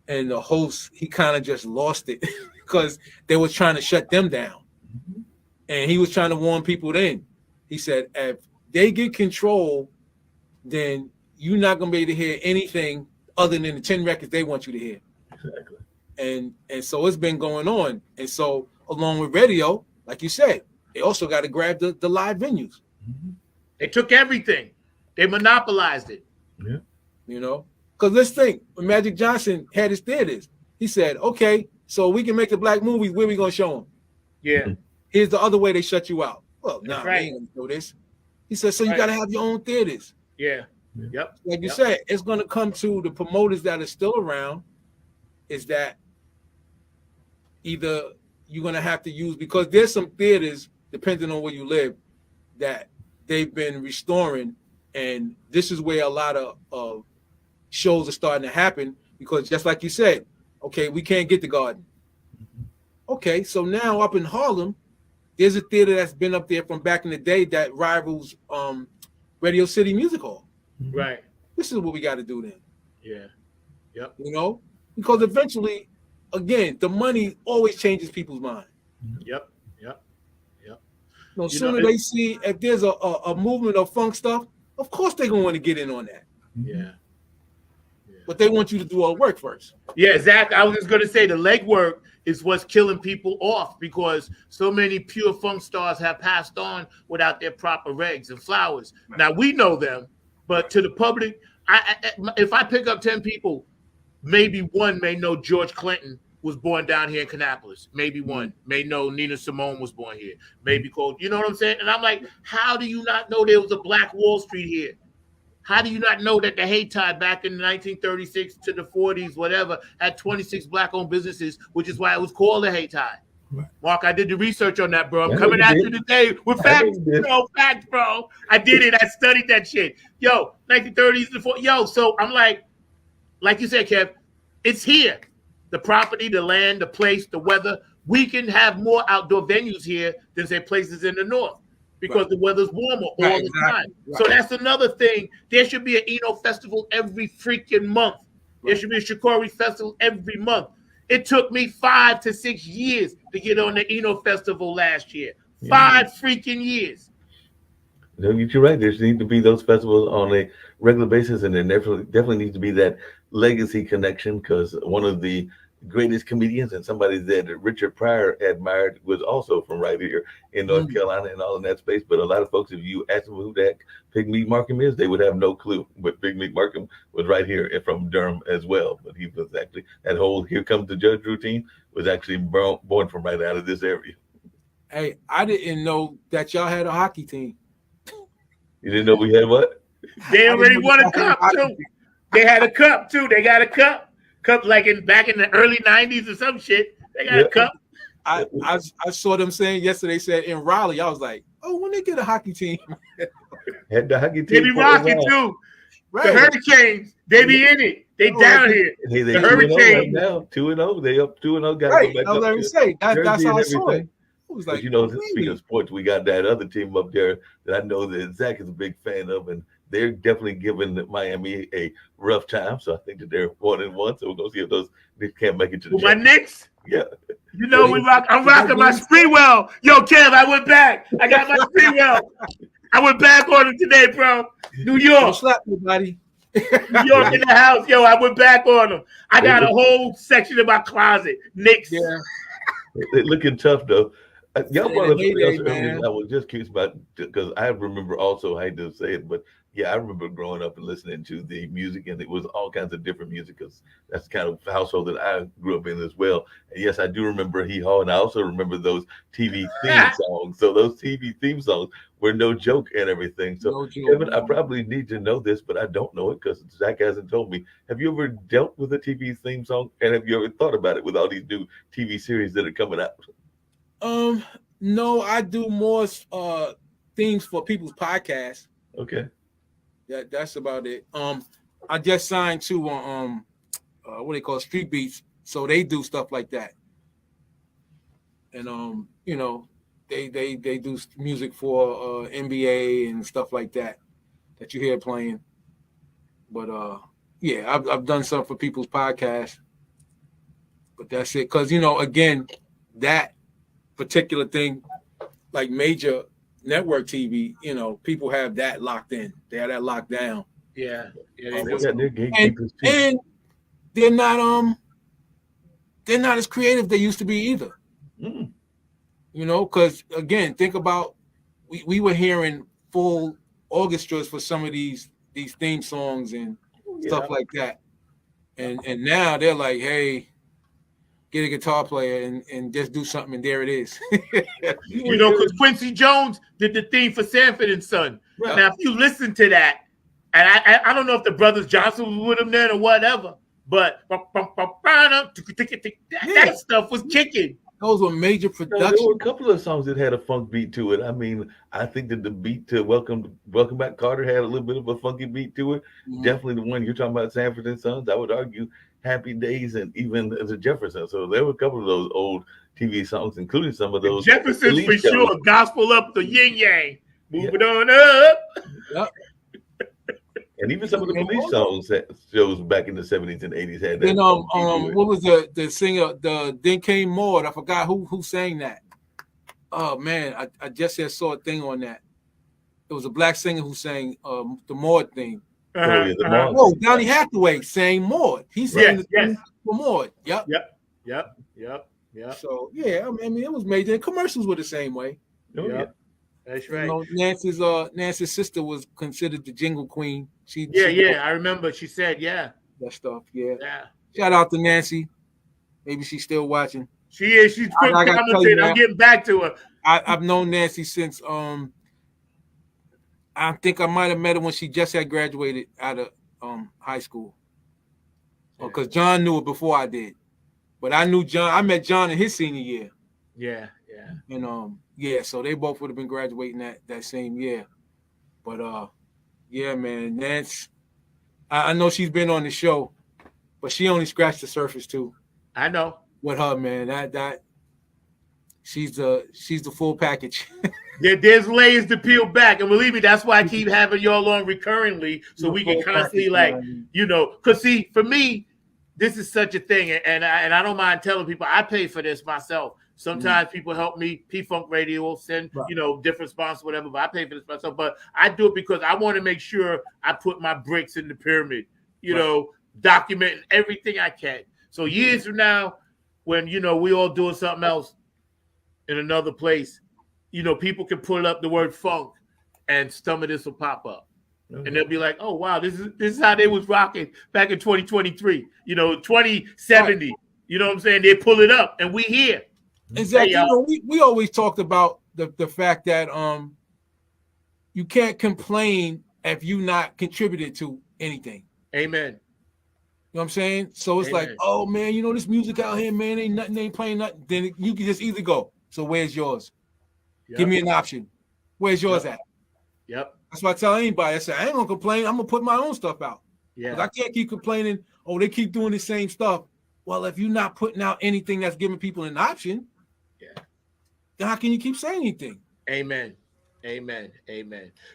Speaker 2: and the host, he kind of just lost it because they was trying to shut them down. Mm-hmm. And he was trying to warn people then. He said, if they get control, then you're not going to be able to hear anything other than the 10 records they want you to hear.
Speaker 4: Exactly.
Speaker 2: And so it's been going on. And so along with radio, like you said, they also got to grab the live venues.
Speaker 3: Mm-hmm. They took everything. They monopolized it.
Speaker 4: Yeah.
Speaker 2: You know, because let's think, when Magic Johnson had his theaters, he said, okay, so we can make the black movies, where we going to show them?
Speaker 3: Yeah.
Speaker 2: Here's the other way they shut you out. Well, no,
Speaker 3: right.
Speaker 2: we ain't going to do this. He said, so you got to have your own theaters.
Speaker 3: Yeah. Yep.
Speaker 2: Like you said, it's going to come to the promoters that are still around, is that either you're going to have to use, because there's some theaters, depending on where you live, that they've been restoring, and this is where a lot of shows are starting to happen, because just like you said, okay, we can't get the Garden. Okay, so now up in Harlem, there's a theater that's been up there from back in the day that rivals Radio City Music Hall.
Speaker 3: Right.
Speaker 2: This is what we got to do then.
Speaker 3: Yeah. Yep.
Speaker 2: You know, because eventually, again, the money always changes people's mind.
Speaker 3: Yep.
Speaker 2: No sooner they see if there's a movement of funk stuff, of course they're gonna want to get in on that.
Speaker 3: Yeah.
Speaker 2: But they want you to do all the work first.
Speaker 3: Yeah, Zach, I was just gonna say the legwork is what's killing people off, because so many pure funk stars have passed on without their proper regs and flowers. Now we know them, but to the public, if I pick up 10 people, maybe one may know George Clinton was born down here in Kannapolis. Maybe one may know Nina Simone was born here. Maybe called, you know what I'm saying? And I'm like, how do you not know there was a Black Wall Street here? How do you not know that the Hayti back in 1936 to the 40s, whatever, had 26 Black-owned businesses, which is why it was called the Hayti? Right. Mark, I did the research on that, bro. I'm coming at you today with facts, bro. Facts, bro. I did it. I studied that shit. Yo, 1930s to 40s. Yo, so I'm like you said, Kev, it's here. The property, the land, the place, the weather. We can have more outdoor venues here than, say, places in the north, because the weather's warmer all the time. Right. So that's another thing. There should be an Eno festival every freaking month. There should be a Shikori festival every month. It took me 5 to 6 years to get on the Eno festival last year. 5 freaking years.
Speaker 4: No, you're right. There need to be those festivals on a regular basis, and there definitely needs to be that legacy connection, because one of the greatest comedians and somebody that Richard Pryor admired was also from right here in North Carolina and all in that space. But a lot of folks, if you ask them who that Big Meat Markham is, they would have no clue. But Big Meat Markham was right here and from Durham as well. But he was actually, that whole Here Comes the Judge routine was actually born from right out of this area.
Speaker 2: Hey, I didn't know that y'all had a hockey team.
Speaker 4: You didn't know we had what?
Speaker 3: They already won a cup too. They had a cup too. They got a cup like back in the early 90s or some shit. They got a cup.
Speaker 2: I saw them saying yesterday, said in Raleigh. I was like, oh, when they get a hocky team.
Speaker 4: Had the hockey team.
Speaker 3: They be rocking too. Right. The Hurricanes, they be in it. They down here. The Hurricanes.
Speaker 4: Right now, 2-0. They up 2-0.
Speaker 2: Right. I was going to say, that's how I saw it. I was like,
Speaker 4: but speaking of sports, we got that other team up there that I know that Zach is a big fan of, and they're definitely giving Miami a rough time. So I think that they're 1-1. So we're gonna see if they can't make it to the
Speaker 3: my Knicks.
Speaker 4: Yeah.
Speaker 3: You know, I'm rocking my Spreewell. Yo, Kev, I went back. I got my Spreewell. I went back on him today, bro. New York.
Speaker 2: Don't slap me, buddy.
Speaker 3: New York in the house. Yo, I went back on him. I got a whole section in my closet. Knicks.
Speaker 2: Yeah.
Speaker 4: They're looking tough, though. Y'all brought up something else
Speaker 2: man.
Speaker 4: earlier I was just curious about, because I remember also, I hate to say it, but yeah, I remember growing up and listening to the music, and it was all kinds of different music, because that's the kind of household that I grew up in as well. And yes, I do remember Hee Haw, and I also remember those TV theme songs. So those TV theme songs were no joke and everything. So, Kevin, I probably need to know this, but I don't know it because Zach hasn't told me. Have you ever dealt with a TV theme song, and have you ever thought about it with all these new TV series that are coming out?
Speaker 2: No, I do more themes for people's podcasts.
Speaker 4: Okay.
Speaker 2: That's about it. I just signed to what they call Street Beats, so they do stuff like that. And you know, they do music for NBA and stuff like that you hear playing. But yeah, I've done something for people's podcasts. But that's it, because you know, again, that particular thing, like major network TV, you know, people have that locked in. They have that locked down.
Speaker 3: Yeah.
Speaker 2: And they're not as creative they used to be either.
Speaker 4: Mm.
Speaker 2: You know, because again, think about we were hearing full orchestras for some of these theme songs and stuff like that. And now they're like, hey, get a guitar player and just do something, and there it is.
Speaker 3: You know, because Quincy Jones did the theme for Sanford and Son. Right. Now, if you listen to that, and I don't know if the Brothers Johnson was with him then or whatever, but that stuff was kicking.
Speaker 2: Those were major productions.
Speaker 4: There were a couple of songs that had a funk beat to it. I mean, I think that the beat to Welcome Back Carter had a little bit of a funky beat to it. Mm-hmm. Definitely the one you're talking about, Sanford and Sons, I would argue Happy Days and even the Jeffersons. So there were a couple of those old TV songs, including some of those.
Speaker 3: The Jeffersons for sure. Gospel up the yin yang. Move it on up.
Speaker 2: Yep.
Speaker 4: And even some of the police songs shows back in the 70s and 80s had that.
Speaker 2: And what was the singer, Then Came Maud? I forgot who sang that. Oh man, I just saw a thing on that. It was a black singer who sang the Maud thing. Oh, Donny Hathaway sang Maud. He sang the thing for Maud. Yep. So yeah, I mean it was major. And commercials were the same way.
Speaker 3: That's right.
Speaker 2: You know, Nancy's sister was considered the jingle queen. She
Speaker 3: I remember. She said, that
Speaker 2: stuff. Yeah. Shout out to Nancy. Maybe she's still watching.
Speaker 3: She is. She's quick commentating. I'm getting back to her.
Speaker 2: I've known Nancy since I think I might have met her when she just had graduated out of high school. Because John knew it before I did. But I knew John. I met John in his senior year.
Speaker 3: Yeah.
Speaker 2: And so they both would have been graduating that same year. But yeah, man, Nance. I know she's been on the show, but she only scratched the surface too.
Speaker 3: I know.
Speaker 2: With her, man, that she's the full package.
Speaker 3: There's layers to peel back, and believe me, that's why I keep having y'all on recurringly, so we can constantly because see, for me, this is such a thing, and I don't mind telling people I pay for this myself. Sometimes people help me. P-Funk Radio will send, different sponsors, whatever, but I pay for this myself. But I do it because I want to make sure I put my bricks in the pyramid, documenting everything I can. So years from now, when, we all doing something else in another place, people can pull up the word funk and some of this will pop up. Okay. And they'll be like, oh, wow, this is how they was rocking back in 2023, 2070. Right. You know what I'm saying? They pull it up and we here.
Speaker 2: Exactly. Hey, we always talked about the fact that you can't complain if you not contributed to anything.
Speaker 3: Amen.
Speaker 2: You know what I'm saying? So it's like, oh man, this music out here, man, ain't playing nothing. Then you can just either go. So where's yours? Yep. Give me an option. Where's yours at?
Speaker 3: Yep.
Speaker 2: That's what I tell anybody. I say, I ain't gonna complain. I'm gonna put my own stuff out.
Speaker 3: Yeah.
Speaker 2: I can't keep complaining. Oh, they keep doing the same stuff. Well, if you're not putting out anything that's giving people an option, then how can you keep saying anything?
Speaker 3: Amen.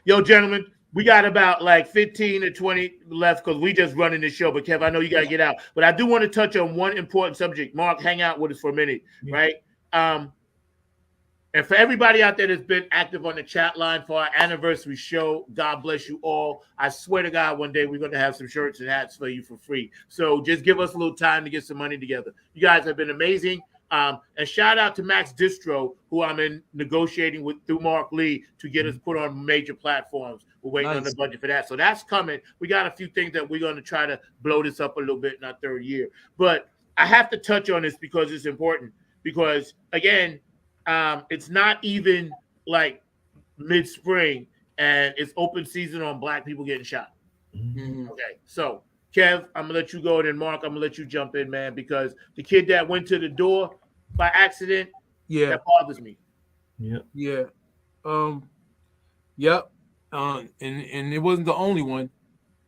Speaker 3: Yo, gentlemen, We got about like 15 or 20 left because we just running the show. But Kev, I know you got to get out. But I do want to touch on one important subject. Mark, hang out with us for a minute, right? And for everybody out there that's been active on the chat line for our anniversary show, God bless you all. I swear to God, one day we're going to have some shirts and hats for you for free. So just give us a little time to get some money together. You guys have been amazing. And shout out to Max Distro, who I'm in negotiating with through Mark Lee to get us put on major platforms. We're waiting on the budget for that. So that's coming. We got a few things that we're going to try to blow this up a little bit in our third year. But I have to touch on this because it's important. Because, again, it's not even like mid-spring and it's open season on Black people getting shot. Mm-hmm. Okay, so Kev, I'm gonna let you go, and then Mark, I'm gonna let you jump in, man, because the kid that went to the door by accident, that bothers me.
Speaker 2: And it wasn't the only one.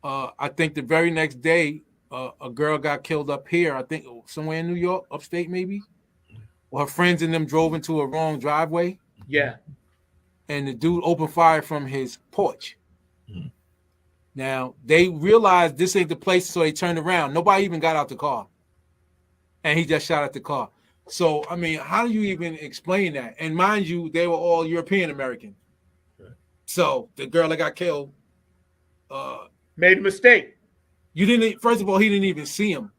Speaker 2: I think the very next day, a girl got killed up here. I think somewhere in New York, upstate maybe. Well, her friends and them drove into a wrong driveway.
Speaker 3: Yeah.
Speaker 2: And the dude opened fire from his porch. Mm. Now, they realized this ain't the place, so they turned around. Nobody even got out the car. And he just shot at the car. So, I mean, how do you even explain that? And mind you, they were all European American. Right. So, the girl that got killed
Speaker 3: made a mistake.
Speaker 2: First of all, he didn't even see him.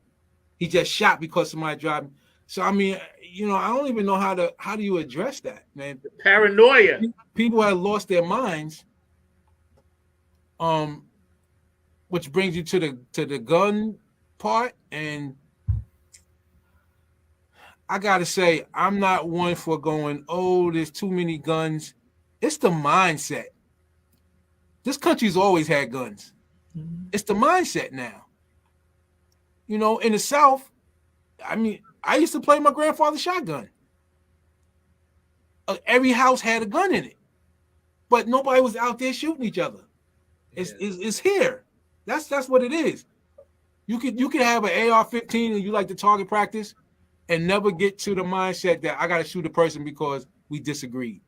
Speaker 2: He just shot because somebody driving. So, I mean, I don't even know how do you address that, man?
Speaker 3: The paranoia.
Speaker 2: People have lost their minds. Which brings you to the gun part, and I gotta say, I'm not one for going, there's too many guns. It's the mindset. This country's always had guns. Mm-hmm. It's the mindset now. In the South, I mean, I used to play my grandfather's shotgun. Every house had a gun in it, but nobody was out there shooting each other. It's here. That's what it is. You could have an AR-15 and you like to target practice and never get to the mindset that I got to shoot a person because we disagreed.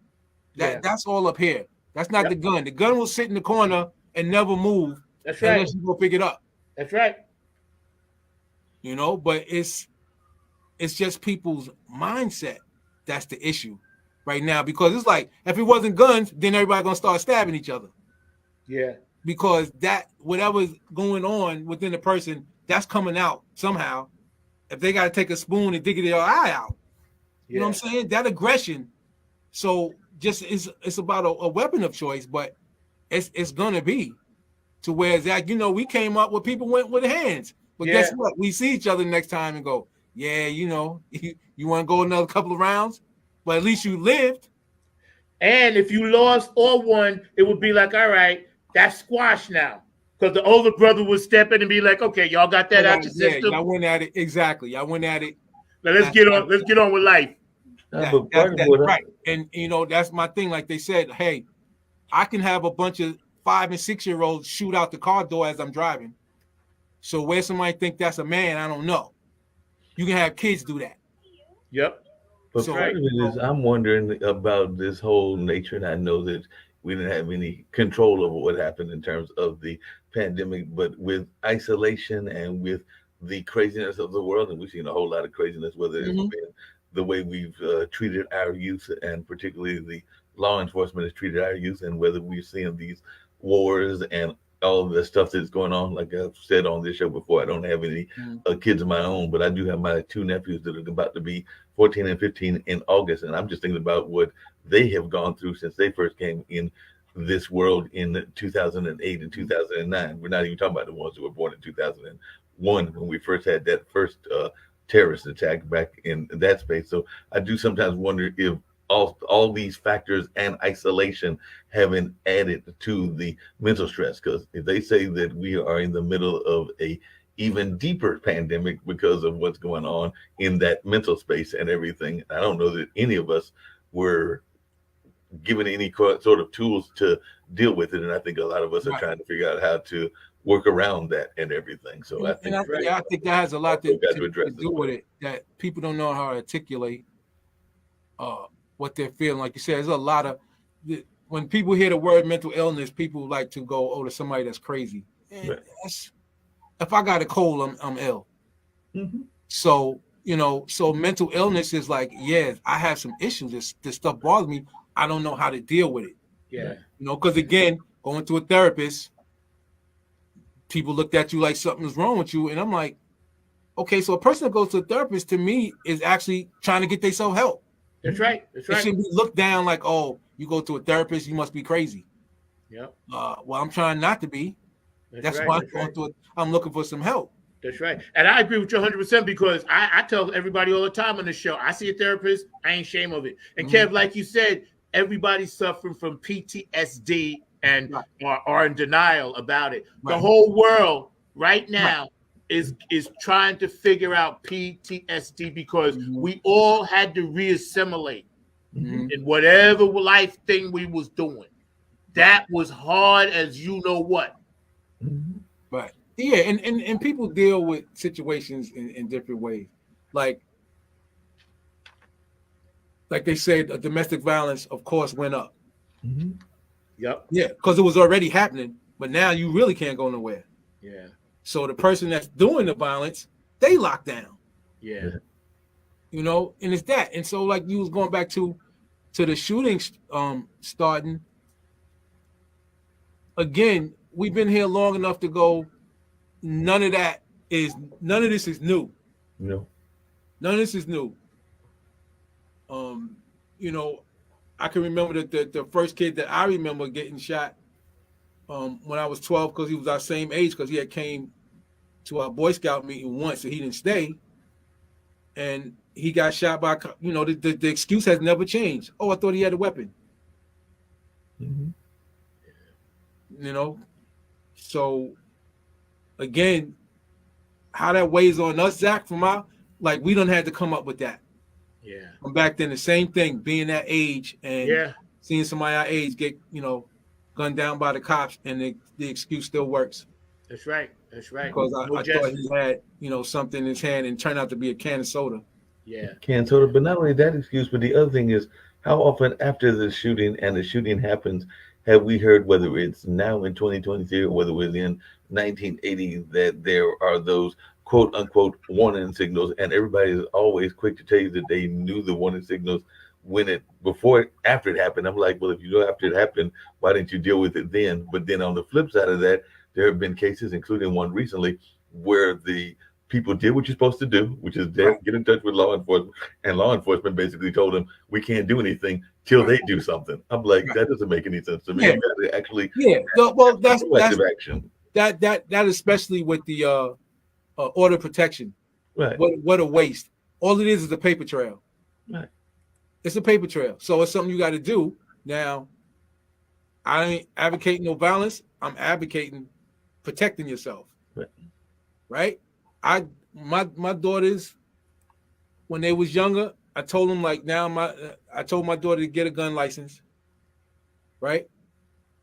Speaker 2: That's all up here. That's not the gun. The gun will sit in the corner and never move.
Speaker 3: That's right.
Speaker 2: Unless you go pick it up.
Speaker 3: That's right.
Speaker 2: But it's just people's mindset that's the issue right now, because it's like if it wasn't guns, then everybody gonna start stabbing each other.
Speaker 3: Yeah.
Speaker 2: Because that whatever's going on within the person, that's coming out somehow. If they gotta take a spoon and dig their eye out, you know what I'm saying? That aggression. So just it's about a weapon of choice, but it's gonna be to where it's like, we came up with people went with hands. But guess what? We see each other next time and go, you want to go another couple of rounds, but at least you lived.
Speaker 3: And if you lost or won, it would be like, all right, that's squash now. Because the older brother would step in and be like, okay, y'all got that out your system.
Speaker 2: I went at it. Exactly. I went at it.
Speaker 3: Now let's get on with life.
Speaker 2: Right. And, that's my thing. Like they said, hey, I can have a bunch of 5 and 6 year olds shoot out the car door as I'm driving. So where somebody think that's a man, I don't know. You can have kids do that.
Speaker 3: Yep.
Speaker 4: But part of it is I'm wondering about this whole nature, and I know that we didn't have any control over what happened in terms of the pandemic, but with isolation and with the craziness of the world, and we've seen a whole lot of craziness, whether it's been the way we've treated our youth, and particularly the law enforcement has treated our youth, and whether we're seeing these wars and all of the stuff that's going on. Like I've said on this show before, I don't have any kids of my own, but I do have my 2 nephews that are about to be 14 and 15 in August. And I'm just thinking about what they have gone through since they first came in this world in 2008 and 2009. We're not even talking about the ones who were born in 2001 when we first had that first terrorist attack back in that space. So I do sometimes wonder if all these factors and isolation haven't added to the mental stress, because if they say that we are in the middle of a even deeper pandemic because of what's going on in that mental space and everything, I don't know that any of us were given any sort of tools to deal with it, and I think a lot of us are trying to figure out how to work around that and everything. So I think
Speaker 2: that has a lot to do with it, that people don't know how to articulate what they're feeling. Like you said, there's a lot of when people hear the word mental illness, people like to go, "Oh, to somebody that's crazy." And if I got a cold, I'm ill.
Speaker 4: Mm-hmm.
Speaker 2: So so mental illness is like, yeah, I have some issues. This stuff bothers me. I don't know how to deal with it.
Speaker 3: Yeah.
Speaker 2: Because again, going to a therapist, people looked at you like something's wrong with you, and I'm like, okay, so a person that goes to a therapist to me is actually trying to get themselves help.
Speaker 3: That's right. That's right.
Speaker 2: It shouldn't be looked down like, oh, you go to a therapist, you must be crazy.
Speaker 3: Yep.
Speaker 2: Well, I'm trying not to be. That's
Speaker 3: right,
Speaker 2: why
Speaker 3: that's right.
Speaker 2: I'm looking for some help.
Speaker 3: That's right. And I agree with you 100% because I tell everybody all the time on the show, I see a therapist, I ain't ashamed of it. And Kev, like you said, everybody's suffering from PTSD and are in denial about it.
Speaker 2: Right.
Speaker 3: The whole world right now is trying to figure out PTSD because we all had to reassimilate in whatever life thing we was doing. That was hard as you know what.
Speaker 2: Right. Yeah, and people deal with situations in different ways. Like they said, domestic violence, of course, went up.
Speaker 4: Mm-hmm.
Speaker 3: Yep.
Speaker 2: Yeah, because it was already happening, but now you really can't go nowhere.
Speaker 3: Yeah.
Speaker 2: So the person that's doing the violence, they lock down.
Speaker 3: Yeah.
Speaker 2: And it's that. And so like you was going back to the shooting starting. Again, we've been here long enough to go, none of this is new.
Speaker 4: No.
Speaker 2: None of this is new. I can remember the first kid that I remember getting shot when I was 12 because he was our same age because he had came to our Boy Scout meeting once and he didn't stay. And he got shot by, the excuse has never changed. Oh, I thought he had a weapon.
Speaker 4: Mm-hmm.
Speaker 2: So again, how that weighs on us, Zach, we done had to come up with that.
Speaker 3: Yeah.
Speaker 2: From back then, the same thing, being that age and seeing somebody our age get, gunned down by the cops, and the excuse still works.
Speaker 3: That's right. That's right.
Speaker 2: Because I thought he had, something in his hand and turned out to be a can of soda.
Speaker 3: Yeah.
Speaker 4: Can soda, but not only that excuse, but the other thing is how often after the shooting happens have we heard, whether it's now in 2023 or whether it was in 1980, that there are those quote unquote warning signals, and everybody is always quick to tell you that they knew the warning signals after it happened. I'm like, well, if you know after it happened, why didn't you deal with it then? But then on the flip side of that, there have been cases, including one recently, where the people did what you're supposed to do, which is get in touch with law enforcement, and law enforcement basically told them we can't do anything till they do something. I'm like, that doesn't make any sense to me.
Speaker 2: Yeah.
Speaker 4: You got to actually
Speaker 2: that's
Speaker 4: action.
Speaker 2: That especially with the order of protection.
Speaker 4: Right.
Speaker 2: What a waste. All it is a paper trail.
Speaker 4: Right.
Speaker 2: It's a paper trail. So it's something you got to do. Now, I ain't advocating no violence. I'm advocating protecting yourself. Right? My daughters, when they was younger, I told them I told my daughter to get a gun license. Right?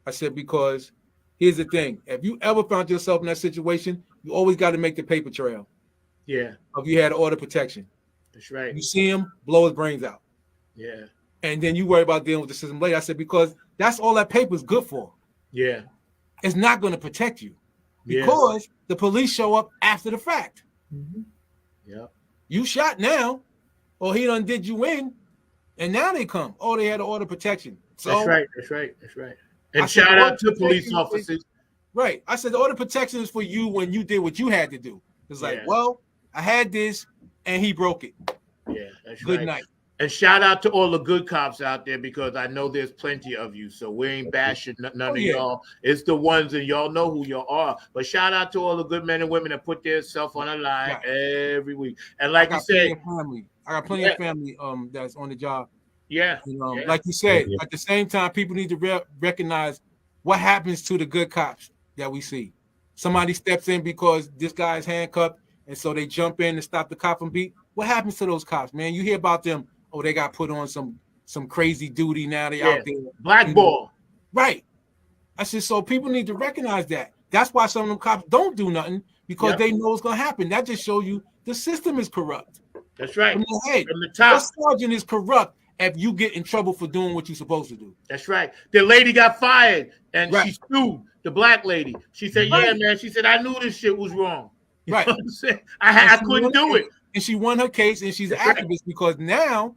Speaker 2: I said, because here's the thing. If you ever found yourself in that situation, you always got to make the paper trail.
Speaker 3: Yeah.
Speaker 2: If you had order protection.
Speaker 3: That's right.
Speaker 2: You see him, blow his brains out.
Speaker 3: Yeah.
Speaker 2: And then you worry about dealing with the system later. I said, because that's all that paper is good for.
Speaker 3: Yeah.
Speaker 2: It's not going to protect you because the police show up after the fact.
Speaker 3: Mm-hmm. Yeah.
Speaker 2: You shot now, or he done did you in, and now they come. Oh, they had an order protection. So
Speaker 3: That's right. And shout out to police officers.
Speaker 2: Right. I said the order protection is for you when you did what you had to do. It's like, well, I had this and he broke it.
Speaker 3: Yeah, that's
Speaker 2: Good
Speaker 3: right.
Speaker 2: night.
Speaker 3: And shout out to all the good cops out there, because I know there's plenty of you. So we ain't bashing none of y'all. It's the ones that y'all know who y'all are. But shout out to all the good men and women that put their self on the line every week. And like you said,
Speaker 2: I got plenty of family that's on the job.
Speaker 3: Yeah.
Speaker 2: Like you said, at the same time, people need to recognize what happens to the good cops that we see. Somebody steps in because this guy's handcuffed, and so they jump in and stop the cop from beat. What happens to those cops, man? You hear about them. Oh, they got put on some crazy duty now. They out there.
Speaker 3: Blackball.
Speaker 2: Right. I said, so people need to recognize that. That's why some of them cops don't do nothing, because they know it's going to happen. That just shows you the system is corrupt.
Speaker 3: That's right.
Speaker 2: From the head.
Speaker 3: From the top.
Speaker 2: The sergeant is corrupt, if you get in trouble for doing what you're supposed to do.
Speaker 3: That's right. The lady got fired and
Speaker 2: Right.
Speaker 3: she sued the black lady. She said,
Speaker 2: Right.
Speaker 3: "Yeah, man." She said, "I knew this shit was wrong." You
Speaker 2: Right.
Speaker 3: know what I'm saying? I couldn't do it.
Speaker 2: And she won her case, and she's an
Speaker 3: That's
Speaker 2: activist because now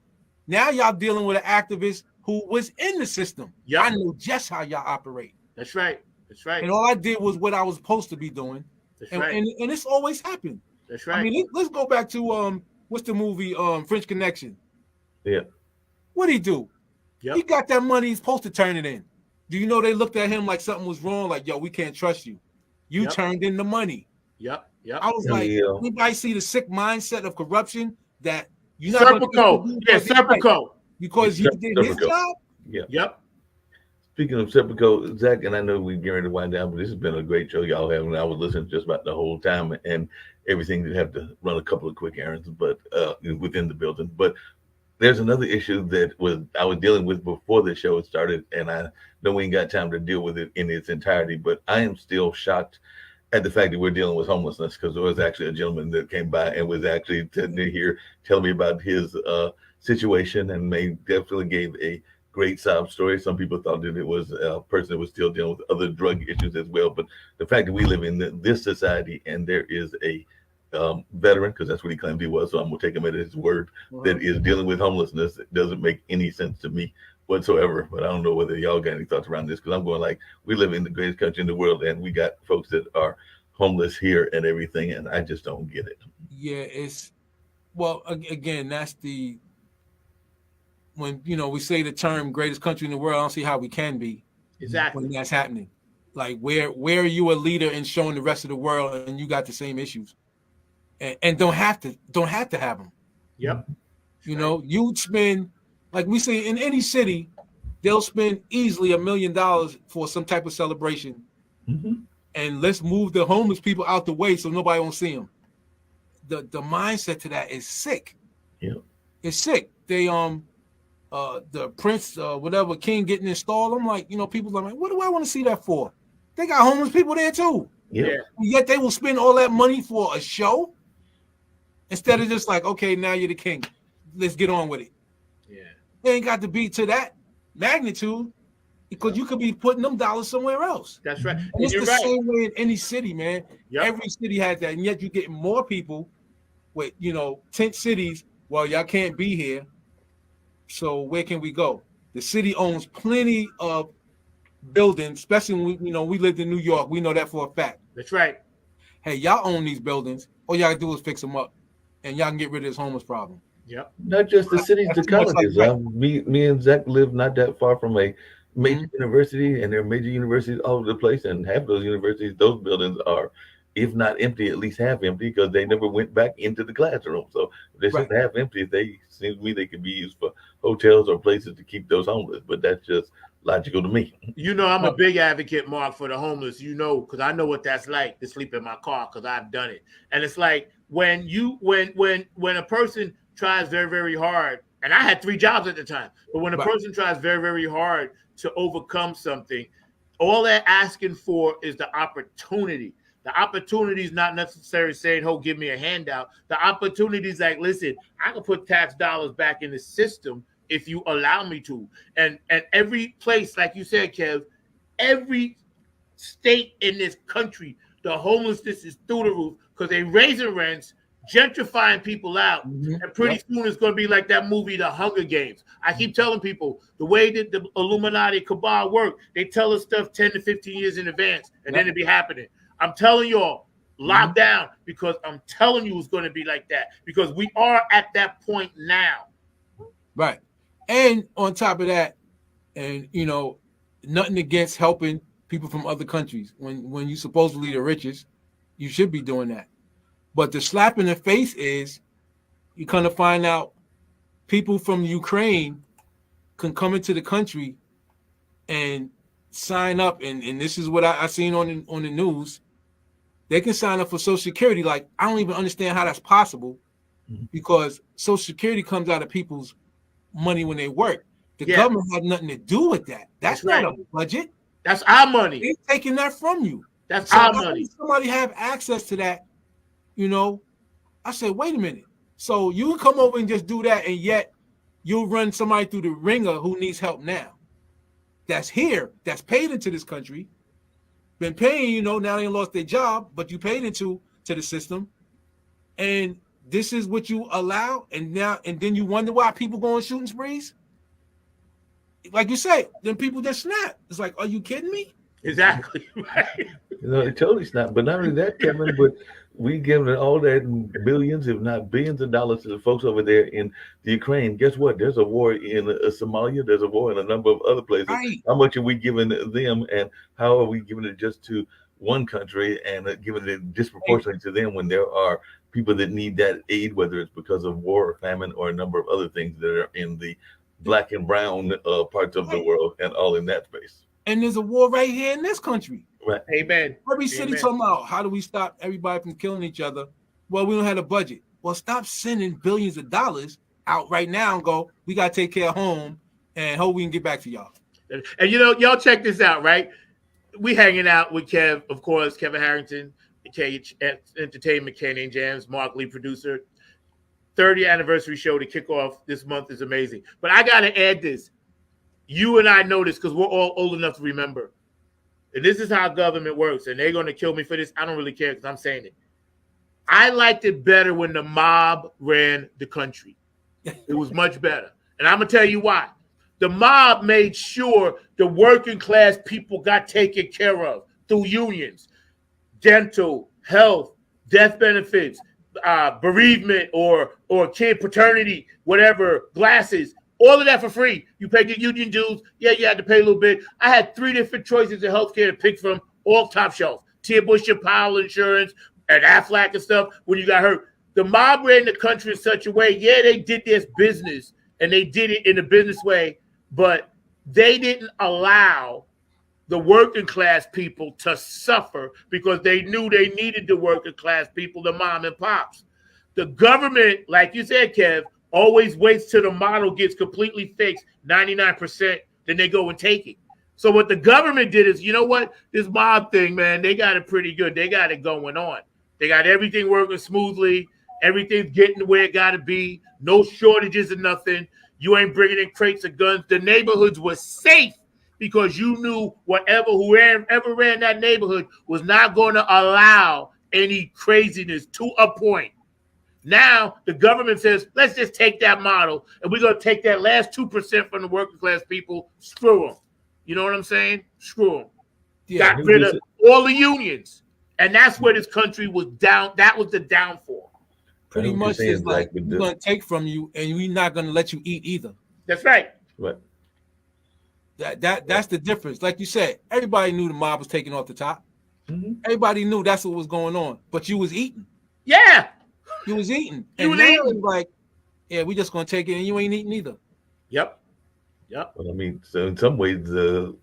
Speaker 2: y'all dealing with an activist who was in the system.
Speaker 3: Yep.
Speaker 2: I know just how y'all operate.
Speaker 3: That's right. That's right.
Speaker 2: And all I did was what I was supposed to be doing.
Speaker 3: That's
Speaker 2: and,
Speaker 3: right.
Speaker 2: and it's always happened.
Speaker 3: That's right.
Speaker 2: I mean, let's go back to what's the movie French Connection?
Speaker 4: Yeah.
Speaker 2: What'd he do?
Speaker 3: Yep.
Speaker 2: He got that money. He's supposed to turn it in. Do you know they looked at him like something was wrong? Like, yo, we can't trust you. You turned in the money.
Speaker 3: Yep. Yep.
Speaker 2: I was like, anybody see the sick mindset of corruption that you're not
Speaker 3: Serpico. Yeah, Serpico.
Speaker 2: Because he did his job?
Speaker 4: Yeah.
Speaker 3: Yep.
Speaker 4: Speaking of Serpico, Zach, and I know we're getting ready to wind down, but this has been a great show y'all have, and I was listening just about the whole time and everything. Did have to run a couple of quick errands, but within the building. But there's another issue that I was dealing with before the show started, and I know we ain't got time to deal with it in its entirety, but I am still shocked at the fact that we're dealing with homelessness, because there was actually a gentleman that came by and was actually telling me about his situation, and definitely gave a great sob story. Some people thought that it was a person that was still dealing with other drug issues as well. But the fact that we live in this society and there is a veteran, because that's what he claimed he was, so I'm gonna take him at his word, that is dealing with homelessness, it doesn't make any sense to me whatsoever. But I don't know whether y'all got any thoughts around this, because I'm going like, we live in the greatest country in the world and we got folks that are homeless here and everything, and I just don't get it.
Speaker 2: Yeah, again, that's when we say the term greatest country in the world, I don't see how we can be
Speaker 3: exactly
Speaker 2: when that's happening. Like, where are you a leader in showing the rest of the world and you got the same issues and don't have to have them?
Speaker 3: Yep.
Speaker 2: You'd spend, like we say in any city, they'll spend easily $1 million for some type of celebration.
Speaker 4: Mm-hmm.
Speaker 2: And let's move the homeless people out the way so nobody won't see them. The mindset to that is sick.
Speaker 4: Yeah.
Speaker 2: It's sick. They the prince whatever king getting installed. I'm like, people are like, what do I want to see that for? They got homeless people there too.
Speaker 4: Yeah.
Speaker 2: Yet they will spend all that money for a show instead of just like, okay, now you're the king. Let's get on with it.
Speaker 3: Yeah.
Speaker 2: They ain't got to be to that magnitude, because you could be putting them dollars somewhere else.
Speaker 3: That's right.
Speaker 2: And it's the same way in any city, man. Yep. Every city has that, and yet you get more people with, tent cities. Well, y'all can't be here, so where can we go? The city owns plenty of buildings, especially when we lived in New York. We know that for a fact.
Speaker 3: That's right.
Speaker 2: Hey, y'all own these buildings. All y'all do is fix them up, and y'all can get rid of this homeless problem.
Speaker 3: Yep.
Speaker 4: Not just the cities, the colleges. Me and Zach live not that far from a major university, and there are major universities all over the place, and half of those universities, those buildings are, if not empty, at least half empty, because they never went back into the classroom. So if they're just half empty, they seem to me they could be used for hotels or places to keep those homeless. But that's just logical to me.
Speaker 3: I'm a big advocate, Mark, for the homeless, because I know what that's like to sleep in my car, because I've done it. And it's like when a person tries very, very hard, and I had 3 jobs at the time, but when a person tries very, very hard to overcome something, all they're asking for is the opportunity. The opportunity is not necessarily saying, "Oh, give me a handout." The opportunity is like, listen, I can put tax dollars back in the system if you allow me to. And every place, like you said, Kev, every state in this country, the homelessness is through the roof because they raising rents, gentrifying people out, and pretty soon it's going to be like that movie, The Hunger Games. I keep telling people the way that the Illuminati cabal work, they tell us stuff 10 to 15 years in advance, and then it be happening. I'm telling y'all, lock down, because I'm telling you it's going to be like that, because we are at that point now.
Speaker 2: Right. And on top of that, and nothing against helping people from other countries. When you supposedly the richest, you should be doing that. But the slap in the face is you kind of find out people from Ukraine can come into the country and sign up, and this is what I seen on the news. They can sign up for Social Security. Like, I don't even understand how that's possible, because Social Security comes out of people's money when they work. The government had nothing to do with that. That's not a budget.
Speaker 3: That's our money.
Speaker 2: They're taking that from you.
Speaker 3: That's our money.
Speaker 2: Somebody have access to that. I said, wait a minute. So you can come over and just do that, and yet you'll run somebody through the ringer who needs help now. That's here, that's paid into this country, been paying, now they lost their job, but you paid into the system. And this is what you allow, and then you wonder why people go on shooting sprees. Like you say, then people just snap. It's like, are you kidding me?
Speaker 3: Exactly. Right.
Speaker 4: It totally snap. But not only that, Kevin, but we give all that millions, if not billions of dollars to the folks over there in the Ukraine. Guess what? There's a war in Somalia. There's a war in a number of other places.
Speaker 2: Right.
Speaker 4: How much are we giving them, and how are we giving it just to one country and giving it disproportionately to them when there are people that need that aid, whether it's because of war or famine or a number of other things that are in the black and brown parts of the world and all in that space.
Speaker 2: And there's a war right here in this country.
Speaker 4: Right.
Speaker 3: Amen.
Speaker 2: Every city talking about how do we stop everybody from killing each other? Well, we don't have a budget. Well, stop sending billions of dollars out right now and go, we got to take care of home and hope we can get back to y'all.
Speaker 3: And y'all check this out, right? We hanging out with Kev, of course, Kevin Harrington, Cage Entertainment, Kenny and Jams, Mark Lee, producer. 30th anniversary show to kick off this month is amazing. But I got to add this. You and I know this because we're all old enough to remember. And this is how government works. And they're going to kill me for this. I don't really care because I'm saying it. I liked it better when the mob ran the country. It was much better. And I'm going to tell you why. The mob made sure the working class people got taken care of through unions, dental, health, death benefits, bereavement or kid paternity, whatever, glasses, all of that for free. You paid your union dues. Yeah, you had to pay a little bit. I had 3 different choices of healthcare to pick from, all top shelf. Tia Bush, Powell Insurance, and Aflac and stuff when you got hurt. The mob ran the country in such a way, yeah, they did this business, and they did it in a business way, but they didn't allow the working class people to suffer because they knew they needed the working class people, the mom and pops. The government, like you said, Kev, always waits till the model gets completely fixed, 99%, then they go and take it. So what the government did is, you know what? This mob thing, man, they got it pretty good. They got it going on. They got everything working smoothly. Everything's getting where it got to be. No shortages of nothing. You ain't bringing in crates of guns. The neighborhoods were safe because you knew whoever ran that neighborhood was not going to allow any craziness to a point. Now the government says, let's just take that model and we're going to take that last 2% from the working class people. Screw them. You know what I'm saying? Screw them. Yeah, got rid of all the unions. And that's where this country was down. That was the downfall.
Speaker 2: Pretty much it's like we're going to take from you and we're not going to let you eat either.
Speaker 3: That's right.
Speaker 4: Right.
Speaker 2: That's the difference. Like you said, everybody knew the mob was taking off the top. Mm-hmm. Everybody knew that's what was going on. But you was eating.
Speaker 3: Yeah.
Speaker 2: You was eating.
Speaker 3: You
Speaker 2: and
Speaker 3: was eating.
Speaker 2: Like, yeah, we just going to take it and you ain't eating either.
Speaker 3: Yep.
Speaker 4: Well, I mean, so in some ways, the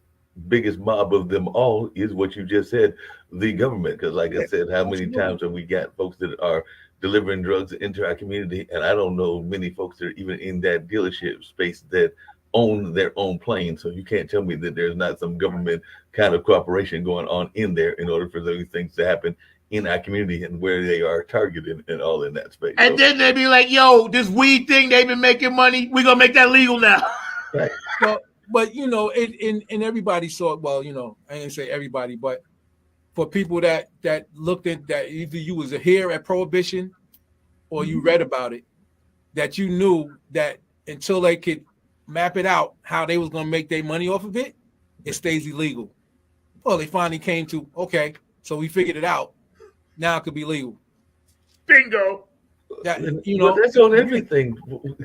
Speaker 4: biggest mob of them all is what you just said, the government. Because like I said, how many times have we got folks that are delivering drugs into our community? And I don't know many folks that are even in that dealership space that own their own plane. So you can't tell me that there's not some government kind of cooperation going on in there in order for those things to happen in our community and where they are targeted and all in that space.
Speaker 3: And then they'd be like, yo, this weed thing, they've been making money. We're going to make that legal now.
Speaker 2: Right. But you know, and everybody saw it. Well, you know, I didn't say everybody, but for people that looked at that, either you was here at Prohibition or you read about it, that you knew that until they could map it out how they was going to make their money off of it, it stays illegal. Well, they finally came to, okay, so we figured it out. Now it could be legal.
Speaker 3: Bingo.
Speaker 2: That, you know,
Speaker 4: but that's on everything.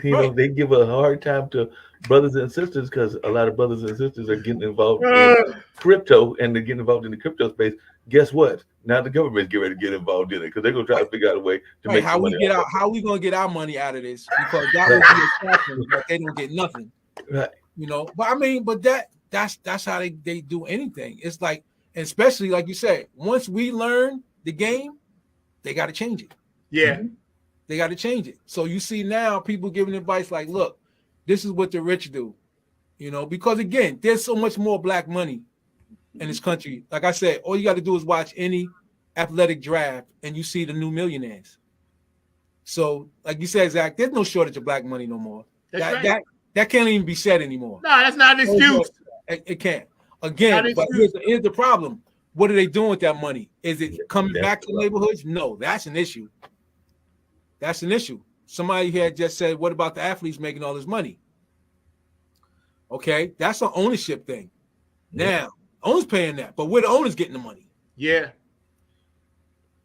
Speaker 4: You
Speaker 2: right.
Speaker 4: know, they give a hard time to brothers and sisters because a lot of brothers and sisters are getting involved in crypto and they're getting involved in the crypto space. Guess what? Now the government's getting ready to get involved in it because they're gonna try to figure out a way to make
Speaker 2: how we
Speaker 4: money
Speaker 2: get out. How we gonna get our money out of this? Because that would be a problem, but they don't get nothing.
Speaker 4: Right.
Speaker 2: You know, but I mean, but that's how they do anything. It's like, especially like you said, once we learn the game, they got to change it.
Speaker 3: Yeah.
Speaker 2: Mm-hmm. They got to change it. So you see now people giving advice like, look, this is what the rich do, you know, because again, there's so much more black money in this country. Like I said, all you got to do is watch any athletic draft and you see the new millionaires. So like you said, Zach, there's no shortage of black money no more. That can't even be said anymore.
Speaker 3: No, that's not an excuse.
Speaker 2: It can't. Again, but here's the problem. What are they doing with that money? Is it coming back to neighborhoods? No, that's an issue. That's an issue. Somebody here just said, what about the athletes making all this money? Okay, that's an ownership thing. Now, owners paying that, but where the owners getting the money?
Speaker 3: Yeah.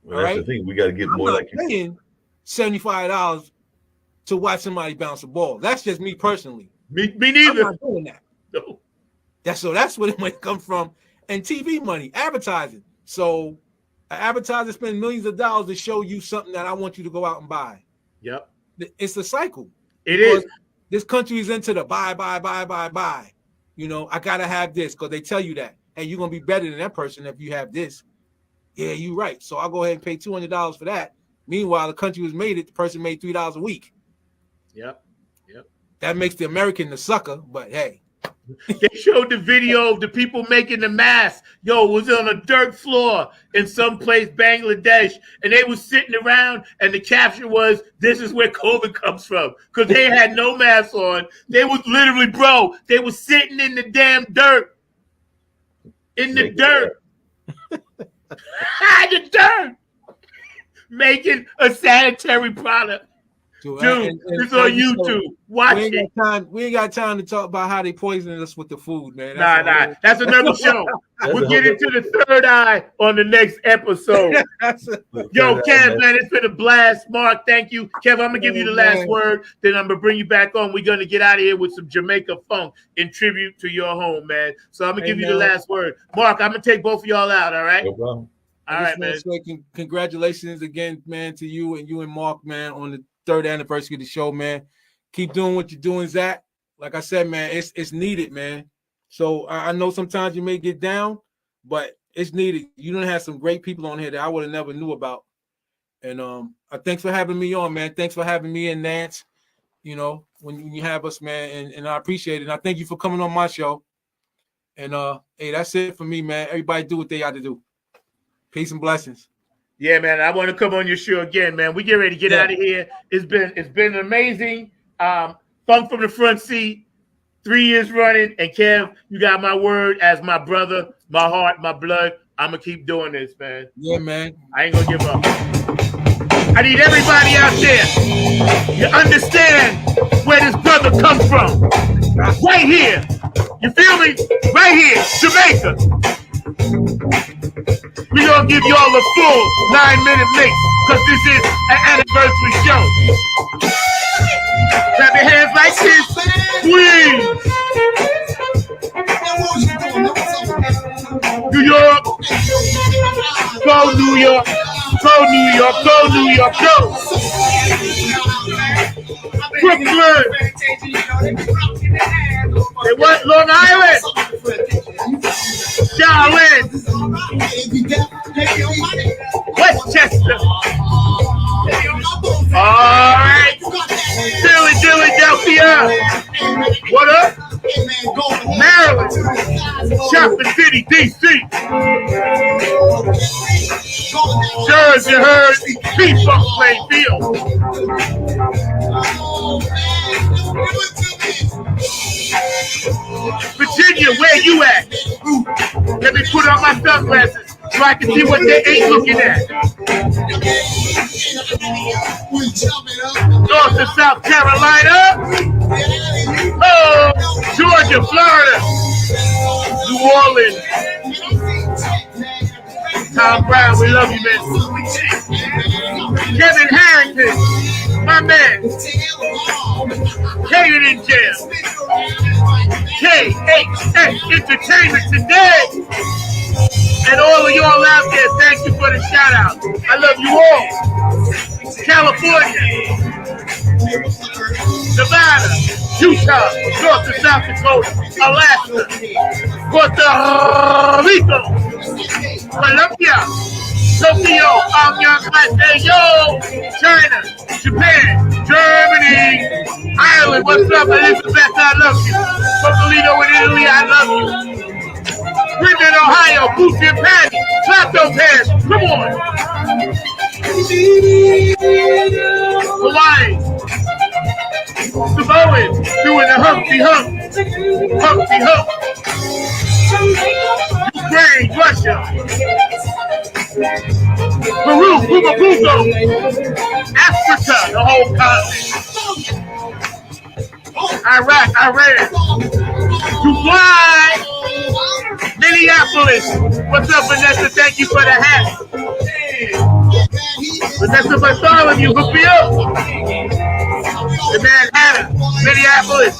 Speaker 4: Well, that's the thing. We got to get more like
Speaker 2: paying $75 to watch somebody bounce a ball. That's just me personally.
Speaker 3: Me neither.
Speaker 2: I'm not doing that.
Speaker 3: No.
Speaker 2: That's where the money comes from. And TV money, advertising. So an advertiser spends millions of dollars to show you something that I want you to go out and buy.
Speaker 3: Yep.
Speaker 2: It's a cycle.
Speaker 3: It is.
Speaker 2: This country is into the buy. You know, I gotta have this because they tell you that. Hey, you're gonna be better than that person if you have this. Yeah, you're right. So I'll go ahead and pay $200 for that. Meanwhile, the country was made it, the person made $3 a week.
Speaker 3: Yep.
Speaker 2: That makes the American the sucker, but hey.
Speaker 3: They showed the video of the people making the mask. Yo, it was on a dirt floor in some place, Bangladesh, and they was sitting around, and the caption was, "This is where COVID comes from," because they had no mask on. They was literally, they was sitting in the damn dirt. In the dirt. The dirt. Making a sanitary product. Dude, it's on YouTube. Watch it.
Speaker 2: We ain't got time to talk about how they poisoning us with the food, man.
Speaker 3: That's another show. We'll get into the third eye on the next episode. Yo, Kev, man, it's been a blast. Mark, thank you. Kev, I'm going to give you the last word. Then I'm going to bring you back on. We're going to get out of here with some Jamaica funk in tribute to your home, man. So I'm going to give you the last word. Mark, I'm going to take both of y'all out, all right?
Speaker 4: No problem.
Speaker 3: All right, man.
Speaker 2: Congratulations again, man, to you and Mark, man, on the 3rd anniversary of the show, man. Keep doing what you're doing, Zach. Like I said, man, it's needed, man. So I know sometimes you may get down, but it's needed. You don't have some great people on here that I would have never knew about. And thanks for having me on, man. Thanks for having me and Nance, you know, when you have us, man, and I appreciate it. And I thank you for coming on my show. And hey, that's it for me, man. Everybody do what they got to do. Peace and blessings.
Speaker 3: Yeah, man. I want to come on your show again, man. We get ready to get out of here. It's been amazing. Funk from the front seat, 3 years running. And Kev, you got my word as my brother, my heart, my blood. I'm gonna keep doing this, man.
Speaker 2: Yeah, man.
Speaker 3: I ain't gonna give up. I need everybody out there to understand where this brother comes from. Right here. You feel me? Right here, Jamaica. We're going to give y'all a full 9-minute mix because this is an anniversary show. Clap your hands like this. Squeeze. New York. Go, New York. Go, New York. Go, New York. Go. Brooklyn. They want Long Island. Charlotte. Westchester. All right. Philadelphia. What up? Maryland. Shopping City, D.C. Jersey, heard P-Funk Plainfield. Virginia, where you at? Let me put on my sunglasses so I can see what they ain't looking at. North and South Carolina. Oh, Georgia, Florida. New Orleans. Tom Brown, we love you, man. Kevin Harrington, my man. Kaden in jail. KHS Entertainment today. And all of y'all out there, thank you for the shout out. I love you all. California, Nevada, Utah, North and South Dakota, Alaska, Puerto Rico, Colombia, Tokyo, Yo, China, Japan, Germany, Ireland, what's up, Elizabeth, I love you. Topolino in Italy, I love you. Brendan, Ohio, Boosie and Patty, clap those hands, come on. Hawaii, Samoans doing the Humpty Hump. Humpty Hump. Ukraine, Russia. Peru, Pugo Pugo. Africa, the whole continent. Iraq, Iran. Dubai. Minneapolis. What's up, Vanessa? Thank you for the hat. Vanessa Bartholomew, hook me up. The Manhattan, Minneapolis.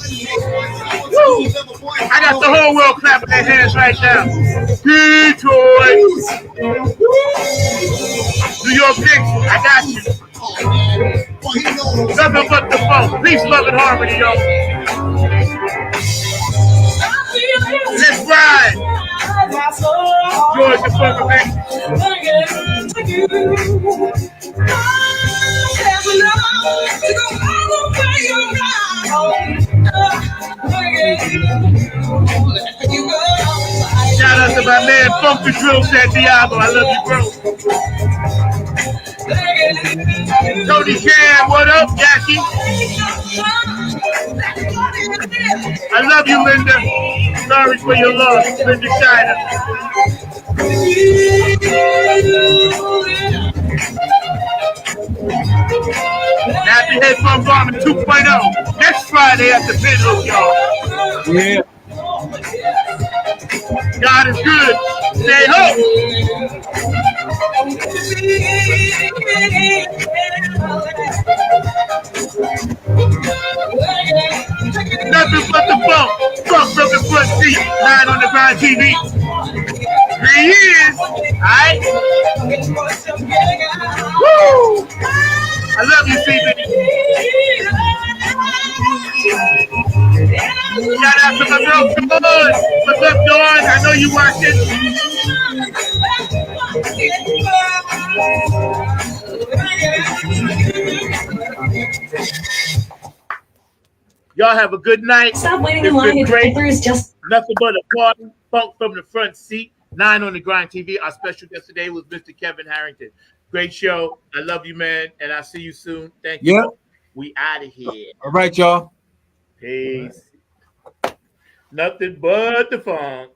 Speaker 3: Woo! I got the whole world clapping their hands right now. Detroit. New York Knicks, I got you. Nothing but the funk. Peace, love, and harmony, y'all. Let's ride. Georgia, Florida, man. Shout out to my man Funk the Drill Santiago. I love you, bro. Tony Cam, what up, Jackie? I love you, Linda. Sorry for your loss, Linda China. Happy Headphone Bombing 2.0 next Friday at the Pinhook, y'all.
Speaker 2: Yeah.
Speaker 3: God is good. Stay home. Nothing but the funk. Funk from the front seat. 9 on the Grind TV. 3 years. Alright? Woo! I love you, CB. Shout out to my girl, Dawn. What's up, Dawn? I know you watching. Y'all have a good night.
Speaker 5: Stop waiting in line. Your paper is just
Speaker 3: nothing but a party. Funk from the front seat. 9 on the Grind TV. Our special guest today was Mr. Kevin Harrington. Great show. I love you, man. And I'll see you soon. Thank you.
Speaker 2: Yep.
Speaker 3: We out of here.
Speaker 2: All right, y'all.
Speaker 3: Peace. Nothing but the funk.